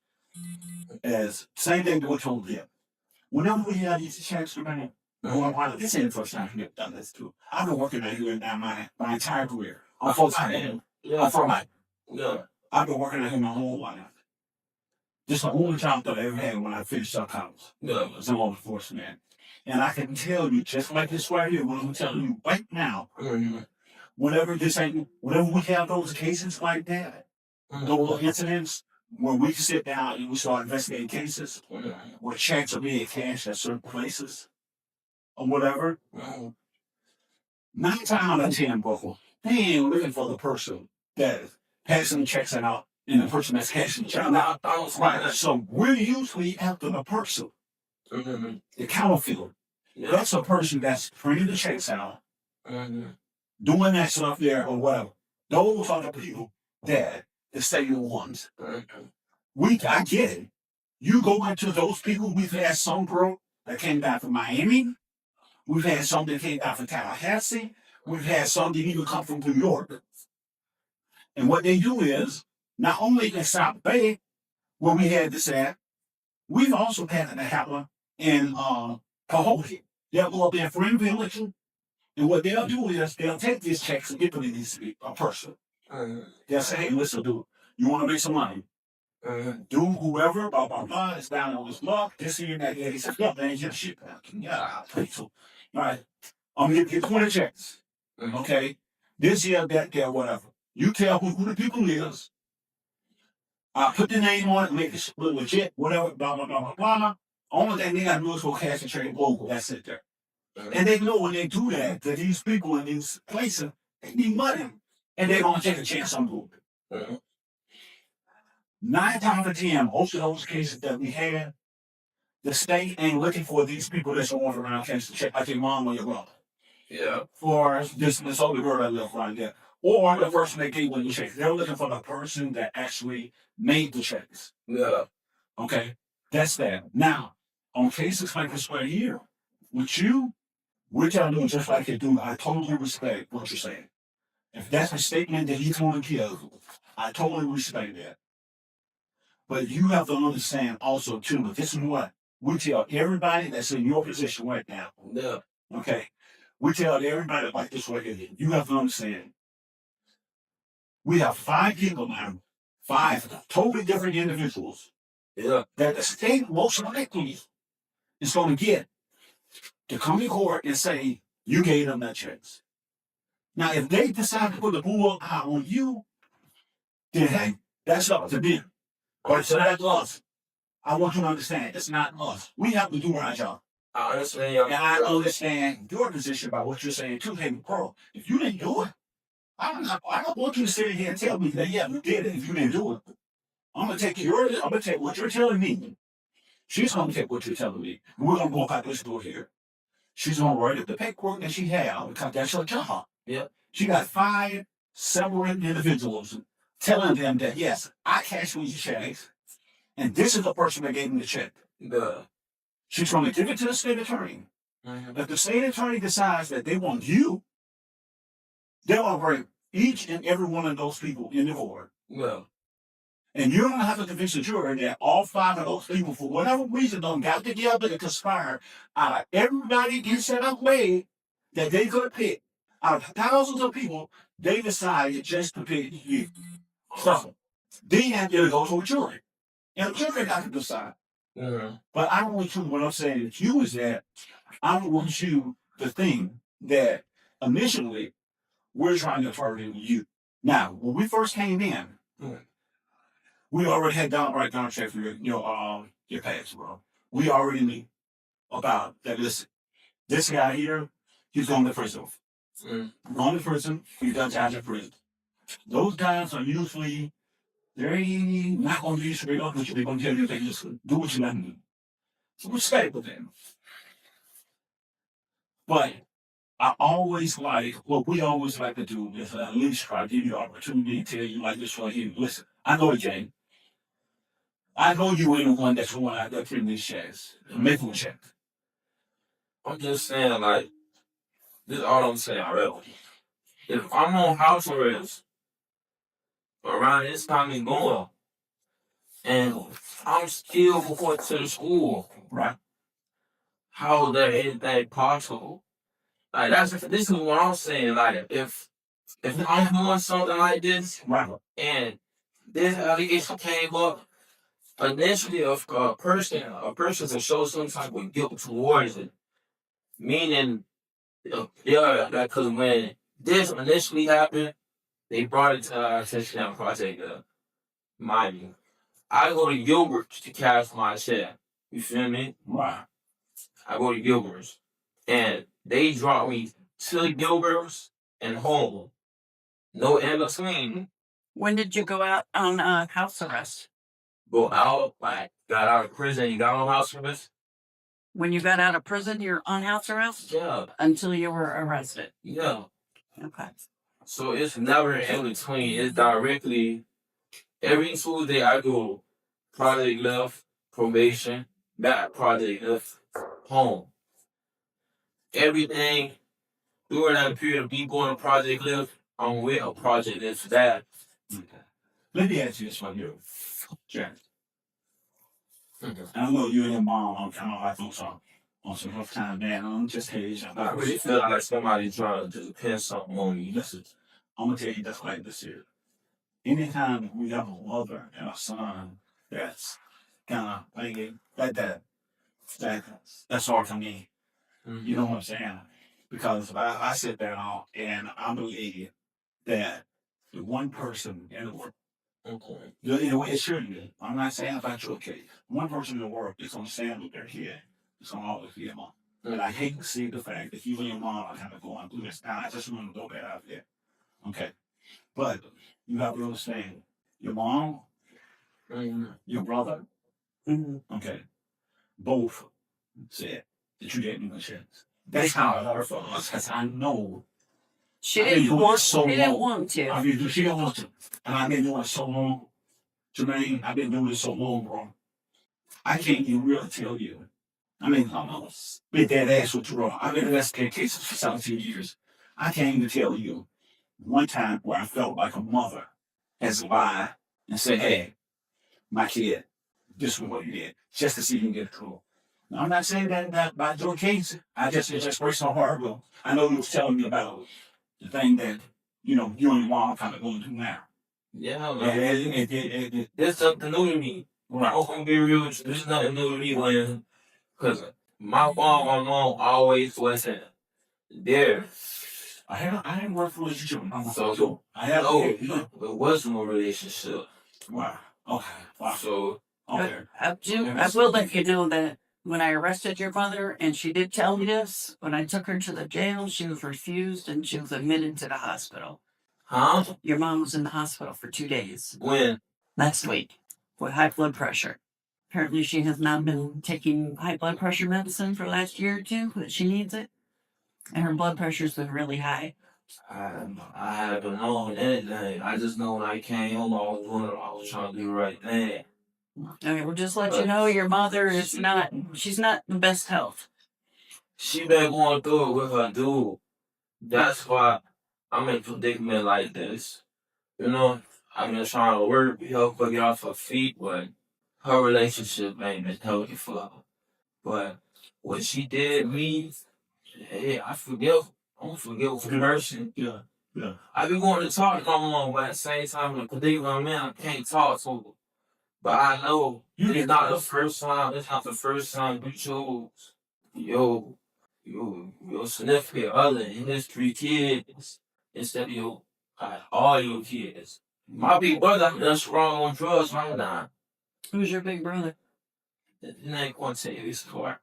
as same thing that we told you. Whenever we have these checks from money, this ain't the first time we've done this too. I've been working out here now my entire career. I'm full time. I've been working out here my whole life. This is the only job that I ever had when I finished up college. As a law enforcement. And I can tell you, just like this right here, what I'm telling you right now, whenever we have those cases like that, those incidents where we sit down and we start investigating cases, where checks are being cashed at certain places, or whatever, 9 times out of 10, bro, they ain't looking for the person that is passing the checks out and the person that's cashing the check out. Right. So we're usually after the person, the counterfeiter. That's a person that's printing the checks out, doing that stuff there or whatever. Those are the people that the state ones. I get it. You go into those people, we've had some girl that came down from Miami. We've had some that came down from Tallahassee. We've had some that even come from New York. And what they do is, not only in South Bay, where we had this at, we've also had it happen in Cahokia. They'll go up there for Village, and what they'll do is they'll take these checks and give them to this person. They'll say, hey, listen, dude, you want to make some money? Do whoever, blah, blah, blah, is down on his luck, this here and that. He said, yeah, man, get shit back. Yeah, I'll pay so. All right, I'm going to get 20 checks. Okay? This year, that, whatever. You tell who the people is. I put the name on it, make it look legit, whatever, blah, blah, blah, blah, blah. Only thing they got to do is go cash and trade local. That's it there. And they know when they do that these people in these places, they need money. And they're going to take a chance on moving. 9 times out of 10, most of those cases that we had, the state ain't looking for these people that's going around cash to check like your mom or your brother. Yeah. For this older girl that lives right there. Or the person that gave you the check. They're looking for the person that actually made the checks. Yeah. Okay? That's that. Now, on cases like this right here, with you, we're trying to do just like you do. I totally respect what you're saying. If that's a statement that he's going to give, I totally respect that. But you have to understand also too, that this is what we tell everybody that's in your position right now. Yeah. Okay. We tell everybody like this right here. You have to understand. We have 5 people now, 5 totally different individuals. Yeah. That the state most likely is going to get to come to court and say, you gave them that chance. Now, if they decide to put the bull eye on you, then hey, that's up to them. But it's not us. I want you to understand, it's not us. We have to do our job. I understand your And I understand your position about what you're saying too, hey, Pearl. If you didn't do it, I don't want you to sit here and tell me that, yeah, you did it if you didn't do it. I'm gonna take what you're telling me. She's gonna take what you're telling me. And we're gonna go back this door here. She's gonna write up the paperwork that she had because that's her job. Yeah. She got 5 separate individuals telling them that yes, I cashed these checks, and this is the person that gave me the check. She's gonna give it to the state attorney. If the state attorney decides that they want you, they're gonna bring each and every one of those people in the court. Yeah. And you're gonna have to convince the jury that all 5 of those people, for whatever reason, don't got together and conspire out of everybody inside of way that they could pick. Out of thousands of people, they decided just to pick you. So then it'll go to a jury. And the jury got to decide. But I don't want you, what I'm saying to you is that I don't want you to think that initially we're trying to target you. Now, when we first came in, we already had down check for your past, bro. We already knew about that. Listen, this guy here, he's going to prison. Going to prison, he's done time in prison. Those guys are usually, they're not going to be straight up with you. They're going to tell you they just do what you let them do. So respect with them. But I always like, what we always like to do is at least try to give you an opportunity to tell you like this right here. Listen, I know it, Jane. I know you ain't the one that's going out there printing these checks, making checks. I'm just saying, like, this is all I'm saying, really. If I'm on house arrest around this time and going, and I'm still going to the school, right? How is that anything possible? Like, this is what I'm saying. Like, if I'm doing something like this, right, and this allegation came up, initially a person to show some type of guilt towards it, meaning, yeah, because when this initially happened, they brought it to our attention at Project Miami. I go to Gilbert to cash my check. You feel me? Right. I go to Gilbert's, and they drop me to Gilbert's and home. No in between. When did you go out on house arrest? Go out, like, got out of prison, you got on house arrest? When you got out of prison, you're on house arrest? Yeah. Until you were arrested? Yeah. Okay. So it's never in between. It's directly, every Tuesday I go Project Left, probation, back Project Left, home. Everything during that period of me going to Project Left, I'm with a Project Left staff. Let me ask you this one here, Jack. I know you and your mom on kind of like on some rough time, man. I'm just telling you. I really feel like somebody's trying to just pin something on me. Listen, I'm gonna tell you just like this here. Anytime we have a mother and a son that's kind of thinking like that's hard for me. You know what I'm saying? Because I sit there and I believe that the one person in the world, the way it should be. I'm not saying about your case. One person in the world is gonna stand with their kid. It's gonna always be your mom. And I hate to see the fact that you and your mom are kind of going through this. Now I just want to go back out there. Okay. But you have to understand, your mom, your brother, okay, both said that you didn't give a chance. That's how it hurt for us, because I know She didn't want to. I mean, she didn't want to. And I've been doing it so long. Jermaine, I've been doing this so long, bro. I can't even really tell you. I mean, I'm big dead ass with you, bro. I've been investigating cases for 17 years. I can't even tell you one time where I felt like a mother has lied and said, hey, my kid, this is what he did, just to see him get through. Now, I'm not saying that by Joe Case. It's just personal heart. But I know you was telling me about the thing that, you and your mom kind of going through now. Yeah, man. There's something new to me. Right. I'm gonna be real with you. There's nothing new to me, man. Because my mom always wasn't there. I had a rough relationship with my mom. So I have. it was no relationship. Wow. Okay. Wow. So I will let you know that when I arrested your mother, and she did tell me this, when I took her to the jail, she was refused and she was admitted to the hospital. Huh? Your mom was in the hospital for 2 days. When? Last week, with high blood pressure. Apparently, she has not been taking high blood pressure medicine for the last year or two, but she needs it. And her blood pressure's been really high. I haven't known anything. I just know when I came home, I was trying to do the right thing. Okay, we'll just let you know your mother is she's not in best health. She been going through it with her dude. That's why I'm in a predicament like this. I've been trying to work, help her get off her feet, but her relationship ain't been healthy for her. But what she did me, hey, I forgive. I'm forgive for person. Yeah. Yeah. I been wanting to talk to my mom, but at the same time, in a predicament, man, I can't talk to her. But I know it's not the first time. It's not the first time you chose your significant other and his 3 kids instead of all your kids. My big brother that's wrong on drugs right now. Who's your big brother? His name gonna tell you this part.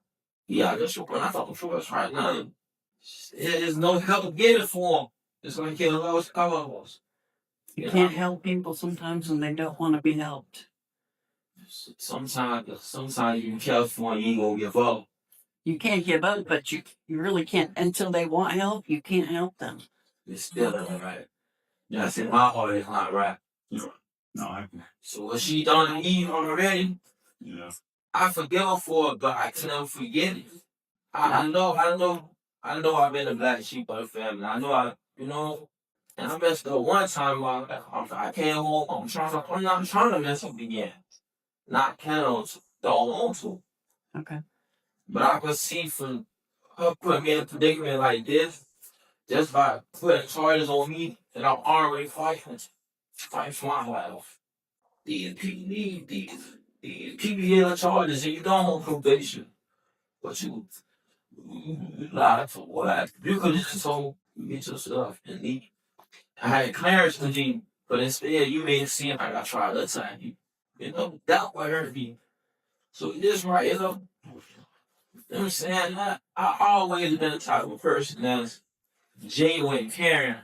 Yeah, that's your brother. I thought the drugs right now. There's no help getting for him. It's gonna kill the lowest colors. You can't help people sometimes when they don't want to be helped. Sometimes you care for and you ain't gonna give up. You can't give up, but you really can't. Until they want help, you can't help them. It's still not right. I said my heart is not right. No, I can. So what she done to me already, Yeah. I forgive her for it, but I can never forget it. I know I've been a black sheep of the family. I know and I messed up one time while I came home. I'm not trying to mess up again. Not count, don't want to. Okay. But I could see from her putting me in a predicament like this, just by putting charges on me that I'm already fighting for my life. These people get charges and you don't want probation. But you lied for what? You could just told me get your stuff and leave. I had clarity to me, but instead you made it seem like I tried to attack you. That would hurt me. So this right here, you know what I'm saying? I always been the type of person that's genuine caring.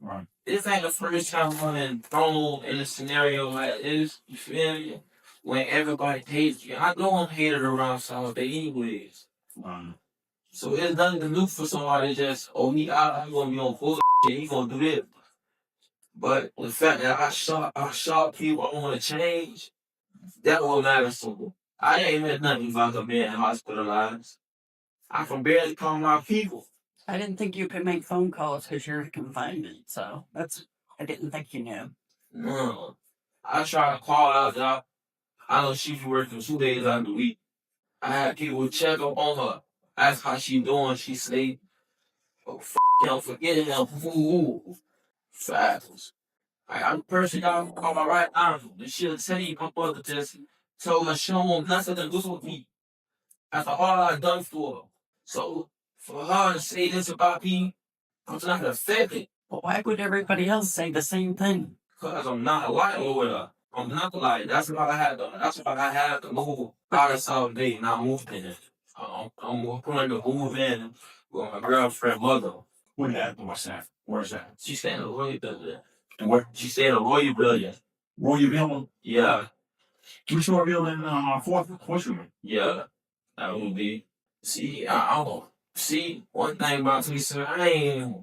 Right. This ain't the first time I'm been thrown in a scenario like this, you feel me? When everybody hates you. I know I'm hated around South Bay anyways. So it's nothing to do for somebody just, he gonna be on full shit, he gonna do this. But the fact that I shot people I wanna change, that will matter to me. I ain't met nothing about being hospitalized. I can barely call my people. I didn't think you could make phone calls because you're in confinement, so I didn't think you knew. No. I try to call out, y'all. I know she's working 2 days out of the week. I had people check up on her, ask how she doing. She say, him, forget him. Ooh. Facts. I'm the person y'all call my right now. And she'll tell you my brother just told her she don't want nothing to do with me. After all I done for her. So for her to say this about me, I'm not affected. But why would everybody else say the same thing? Because I'm not lying with her. I'm not lying. That's why I had to move out of South Bay, not move in. I'm going to move in with my girlfriend's mother. Where's that? She staying in a Royal Building. And where? She staying in a Royal Building. Royal Building? Yeah. Two-story building, 4th Street? Yeah. That would be. See, I don't. See, one thing about me, sir, I ain't.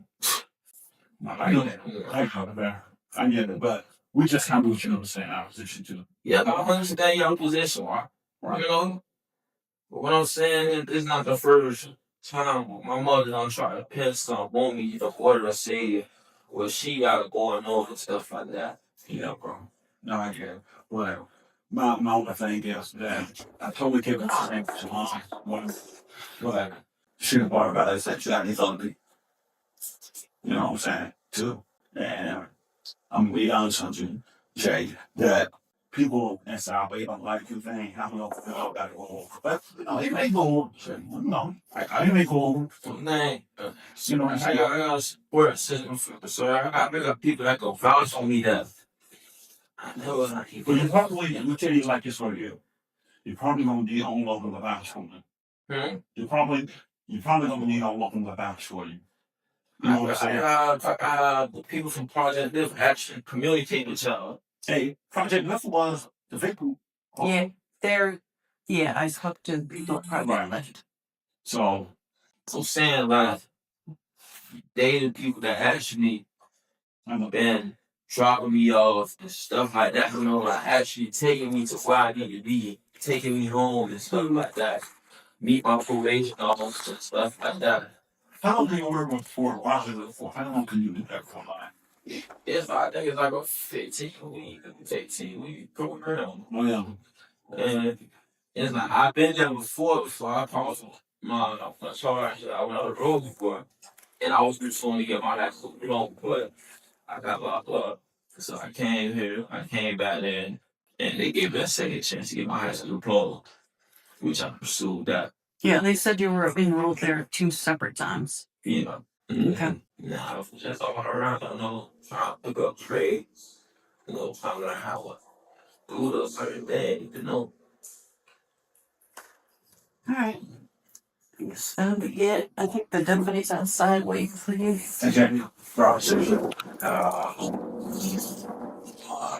I know that. I get it, but we just kind of what you understand our position too. Yeah, I understand your position, right? You know? But what I'm saying is, it's not the first time my mother done tried to pin something on me, the order to say what she got going on and stuff like that. Yeah, bro. No, I get it. Whatever. My only thing is that I totally kept it the same for long. Whatever. She didn't worry about it. Said she got anything to be. You know what I'm saying? Too. And I'm gonna be honest with you, Jay, that people in South Bay don't like you thing. I don't know if you know about it all. But you know, it may go no. I may go Man, you know what I'm saying? I got a support system, so I got people that go vouch for me that I never had people. But you probably, let me tell you like this for you. You're probably gonna need on local vouch for me. You're probably gonna need on local vouch for you. You know what I'm saying? The people from Project Live actually communicate with y'all. Hey, Project Lift was the victim. Yeah, I talked to people at Project Lift. So I'm saying like they the people that actually been dropping me off and stuff like that, you know, like actually taking me to where I need to be, taking me home and stuff like that. Meet my probation officer and stuff like that. how long do you work for? Why is it for? How long can you do that for? Like, I think it's like a 15 week program. oh yeah. And it's like I've been there before I passed my charge. I went on the road before, and I was just trying to get my last loan, but I got locked up. So I came here, I came back then, and they gave me a second chance to get my high school diploma, which I pursued that. Yeah, they said you were enrolled there 2 separate times. Yeah. Okay. Now I was just all around, you know, trying to pick up trades, you know, trying to learn how to do a certain thing, you know. All right. I guess that'll be it. I think the deputy's outside waiting for you. Okay. Bro, seriously.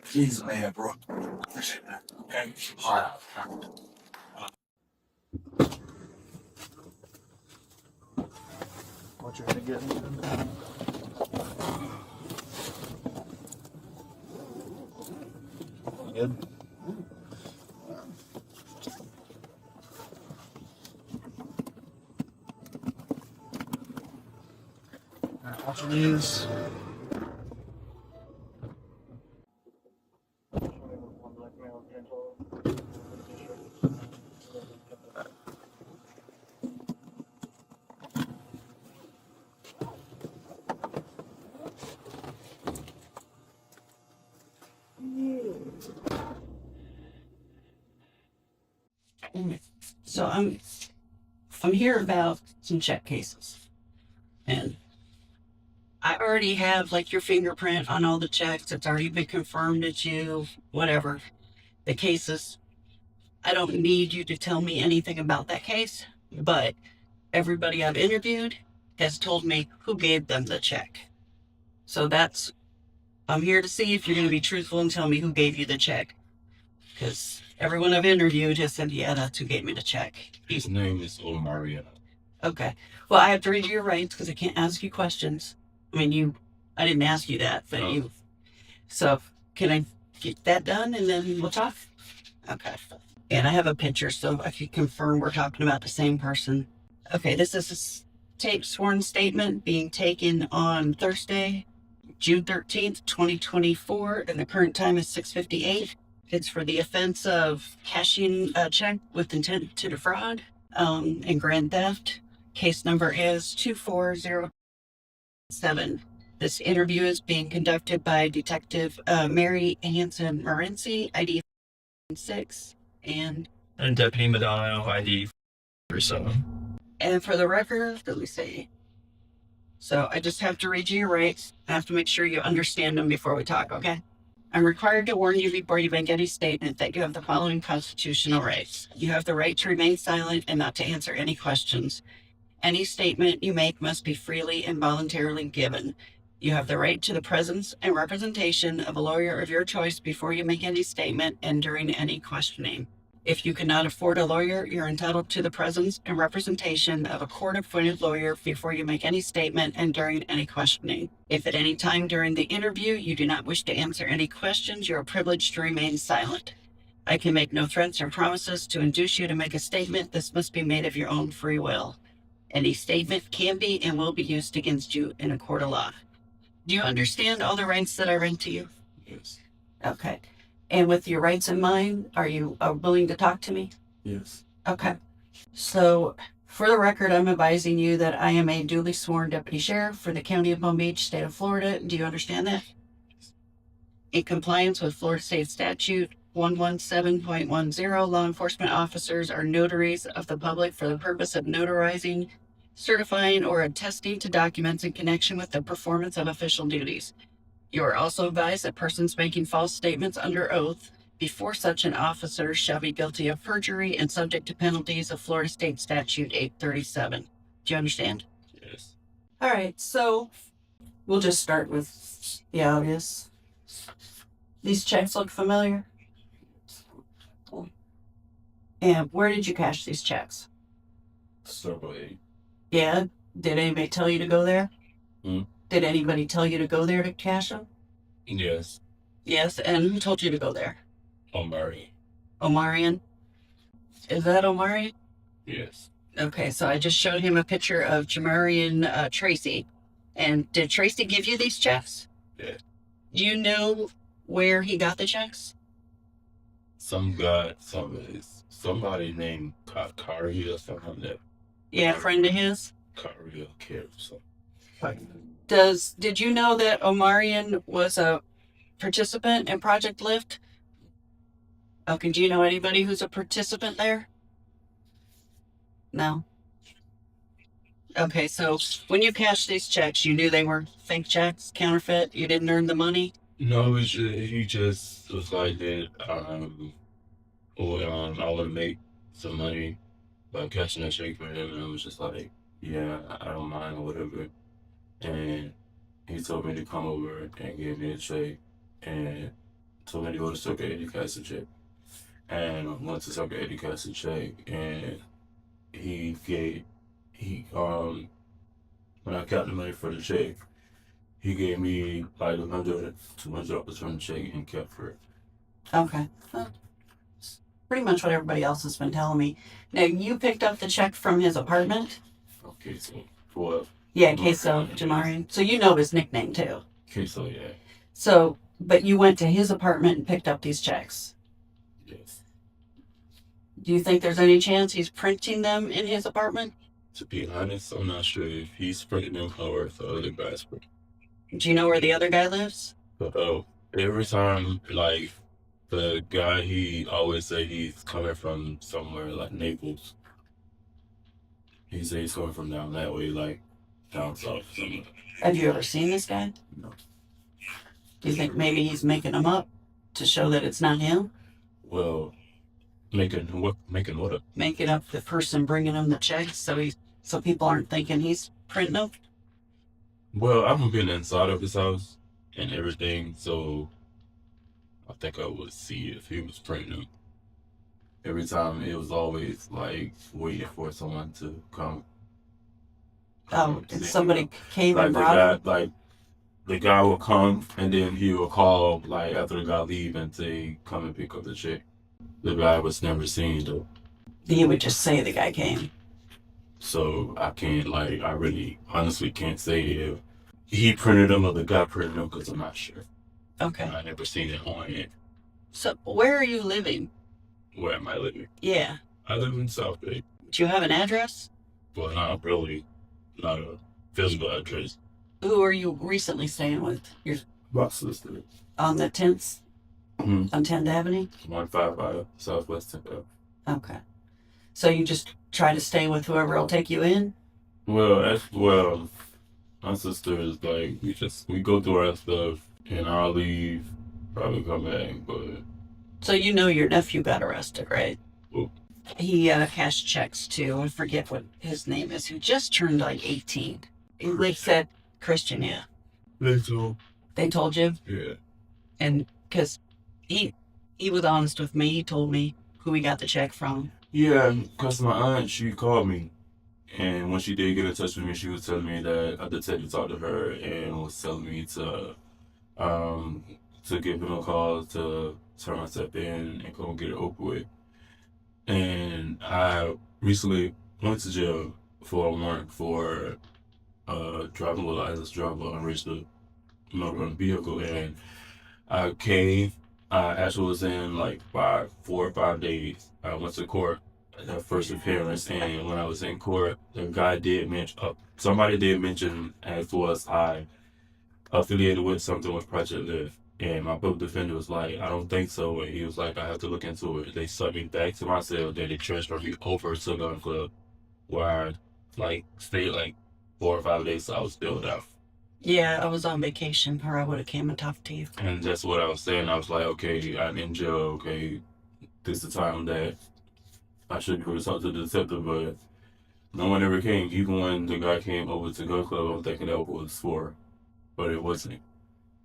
Please, man, bro. Appreciate that. Okay. All right. What you're gonna get? Good. Watch your knees. So I'm here about some check cases. And I already have like your fingerprint on all the checks. It's already been confirmed it's you, whatever. The cases, I don't need you to tell me anything about that case, but everybody I've interviewed has told me who gave them the check. So I'm here to see if you're going to be truthful and tell me who gave you the check. Because everyone I've interviewed has said, yeah, that's who gave me the check. His name is Omaria. Okay. Well, I have to read you your rights because I can't ask you questions. I mean, I didn't ask you that, but you. So, can I get that done and then we'll talk? Okay. And I have a picture, so I can confirm we're talking about the same person. Okay, this is a sworn statement being taken on Thursday, June 13th, 2024, and the current time is 6:58. It's for the offense of cashing a check with intent to defraud and grand theft. Case number is 24007. This interview is being conducted by Detective Mary Hanson Morency, ID 6, and Deputy Madonna, ID 47. And for the record, let me see. So I just have to read you your rights. I have to make sure you understand them before we talk, okay? I'm required to warn you before you make any statement that you have the following constitutional rights. You have the right to remain silent and not to answer any questions. Any statement you make must be freely and voluntarily given. You have the right to the presence and representation of a lawyer of your choice before you make any statement and during any questioning. If you cannot afford a lawyer, you're entitled to the presence and representation of a court-appointed lawyer before you make any statement and during any questioning. If at any time during the interview you do not wish to answer any questions, you are privileged to remain silent. I can make no threats or promises to induce you to make a statement. This must be made of your own free will. Any statement can be and will be used against you in a court of law. Do you understand all the rights that I read to you? Yes. Okay. And with your rights in mind, are you willing to talk to me? Yes. Okay. So, for the record, I'm advising you that I am a duly sworn deputy sheriff for the County of Palm Beach, state of Florida. Do you understand that? In compliance with Florida State Statute 117.10, law enforcement officers are notaries of the public for the purpose of notarizing, certifying, or attesting to documents in connection with the performance of official duties. You are also advised that persons making false statements under oath before such an officer shall be guilty of perjury and subject to penalties of Florida State Statute 837. Do you understand? Yes. All right, so we'll just start with the obvious. These checks look familiar? And where did you cash these checks? Circle 8. Yeah? Did anybody tell you to go there? Hmm? Did anybody tell you to go there to cash them? Yes. Yes, and who told you to go there? Omari. Omarion? Is that Omarion? Yes. Okay, so I just showed him a picture of Jamarian Tracy. And did Tracy give you these checks? Yeah. Do you know where he got the checks? Somebody named Kari or something like that. Yeah, a friend of his? Kari or Care or something. Did you know that Omarion was a participant in Project Lift? Okay, do you know anybody who's a participant there? No. Okay, so when you cashed these checks, you knew they were fake checks, counterfeit, you didn't earn the money? No, he just was like that. I want to make some money by cashing a check for him, and I was just like, yeah, I don't mind or whatever. And he told me to come over and give me a check, and told me to go to Circle 80 cash a check. And I went to Circle 80 cash a check, and when I got the money for the check, he gave me like $100, $200 from the check and kept for it. Okay. Well, it's pretty much what everybody else has been telling me. Now, you picked up the check from his apartment? Okay, so for Yeah, Queso Jamarian. So you know his nickname too. Queso, yeah. So, but you went to his apartment and picked up these checks? Yes. Do you think there's any chance he's printing them in his apartment? To be honest, I'm not sure if he's printing them or if the other guy's printing. Do you know where the other guy lives? But every time, like, the guy, he always say he's coming from somewhere like Naples. He say he's coming from down that way, like down south somewhere. Have you ever seen this guy? No. Do you think maybe he's making them up to show that it's not him? Well, making what up? Making up the person bringing him the checks so people aren't thinking he's printing them? Well, I haven't been inside of his house and everything, so I think I would see if he was printing them. Every time it was always like waiting for someone to come. Oh, and somebody came like and brought him? Like the guy would come and then he would call like after the guy leave and say come and pick up the check. The guy was never seen though. He would just say the guy came. So I really honestly can't say if he printed them or the guy printed them because I'm not sure. Okay. I never seen it on it. So where are you living? Where am I living? Yeah. I live in South Bay. Do you have an address? Well, not really. Not a physical address. Who are you recently staying with? My sister. On the 10th? Mm-hmm. On 10th Avenue? 155 Southwest 10th Avenue. Okay. So you just try to stay with whoever will take you in? Well, my sister is like, we go through our stuff and I'll leave, probably come back, but... So you know your nephew got arrested, right? Who? He cashed checks to, I forget what his name is, who just turned like 18. They said Christian, yeah. They told you? Yeah. And because he was honest with me, he told me who he got the check from. Yeah, because my aunt, she called me. And when she did get in touch with me, she was telling me that a detective talked to her and was telling me to give him a call to turn myself in and go get it over with. And I recently went to jail for a warrant for driving while I was driving unregistered motor vehicle, and I came. I actually was in like 4 or 5 days. I went to court, that first appearance, and when I was in court, the guy did mention, somebody did mention, as was I affiliated with something with Project Live. And my public defender was like, I don't think so. And he was like, I have to look into it. They sent me back to my cell. Then they transferred me over to Gun Club, where I like stayed like 4 or 5 days. So I was still there. Yeah, I was on vacation, or I would have came and talked to you. And that's what I was saying. I was like, okay, I'm in jail. Okay, this is the time that I should go to talk to the detective, but no one ever came. Even when the guy came over to Gun Club, I'm thinking that was for, but it wasn't.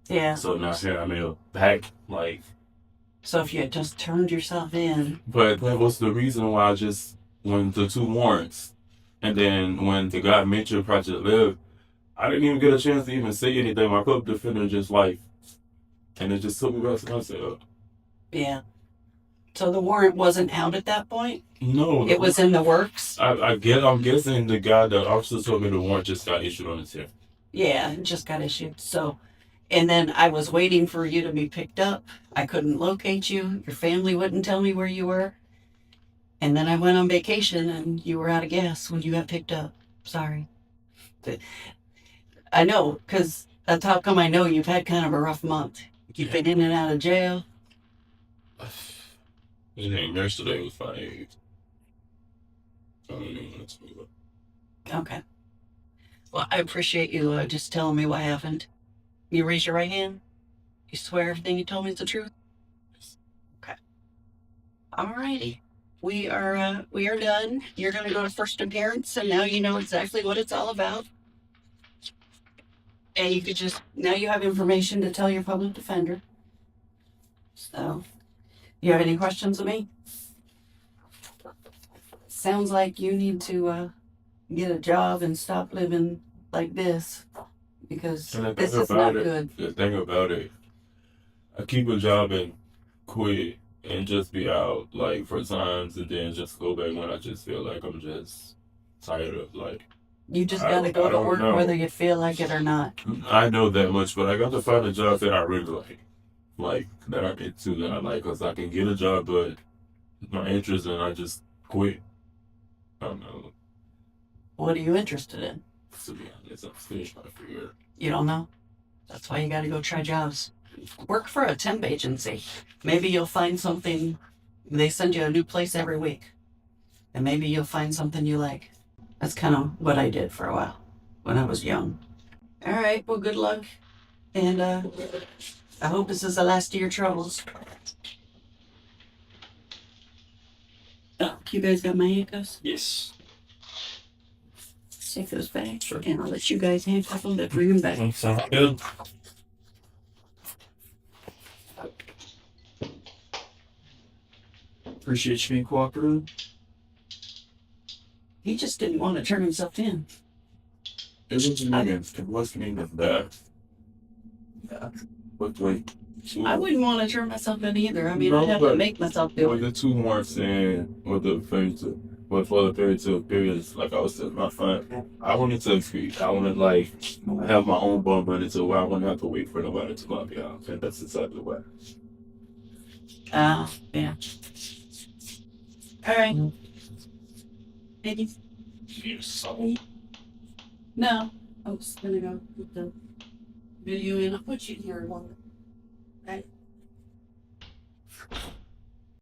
Yeah. So now here I'm in a back, like. So if you had just turned yourself in. But that was the reason why I just went the 2 warrants. And then when the guy mentioned Project Live, I didn't even get a chance to even say anything. My public defender just like, and it just took me back to my cell. Yeah. So the warrant wasn't out at that point? No. It was in the works? I'm guessing the officer told me the warrant just got issued on his head. Yeah, it just got issued. So, and then I was waiting for you to be picked up. I couldn't locate you. Your family wouldn't tell me where you were. And then I went on vacation and you were out of gas when you got picked up. Sorry. I know, because that's how come I know you've had kind of a rough month. You've been in and out of jail. Yesterday was like, I don't even want to talk about. Okay. Well, I appreciate you just telling me what happened. You raise your right hand? You swear everything you told me is the truth? Okay. Alrighty. We are done. You're gonna go to first appearance, and now you know exactly what it's all about. And you could just, now you have information to tell your public defender. So, you have any questions of me? Sounds like you need to get a job and stop living like this, because this is not good. The thing about it, I keep a job and quit and just be out like for times and then just go back when I just feel like I'm just tired of like. You just gotta go to work whether you feel like it or not. I know that much, but I got to find a job that I really like that I'm into, that I like, because I can get a job, but my interest and I just quit. I don't know. What are you interested in? To be honest, I'm still trying to figure it. You don't know? That's why you gotta go try jobs. Work for a temp agency. Maybe you'll find something. They send you a new place every week. And maybe you'll find something you like. That's kind of what I did for a while when I was young. All right, well, good luck. And I hope this is the last of your troubles. Oh, you guys got my handcuffs? Yes. Take those back. Sure. And I'll let you guys handcuff them to bring them back. Sounds good. Appreciate you being cooperative. He just didn't want to turn himself in. It wasn't even that. Yeah. But wait. I wouldn't want to turn myself in either. I mean, I'd have to make myself do with it. the 2 warrants and with the for the fairy tale periods, like I was telling my friend, I wanted to speak. I wanted like have my own bum run into where I wouldn't have to wait for nobody to lock me out. And that's exactly what. Yeah. All right. Ladies? Yes. No. I was gonna go put the video in. I'll put you in here one. Okay.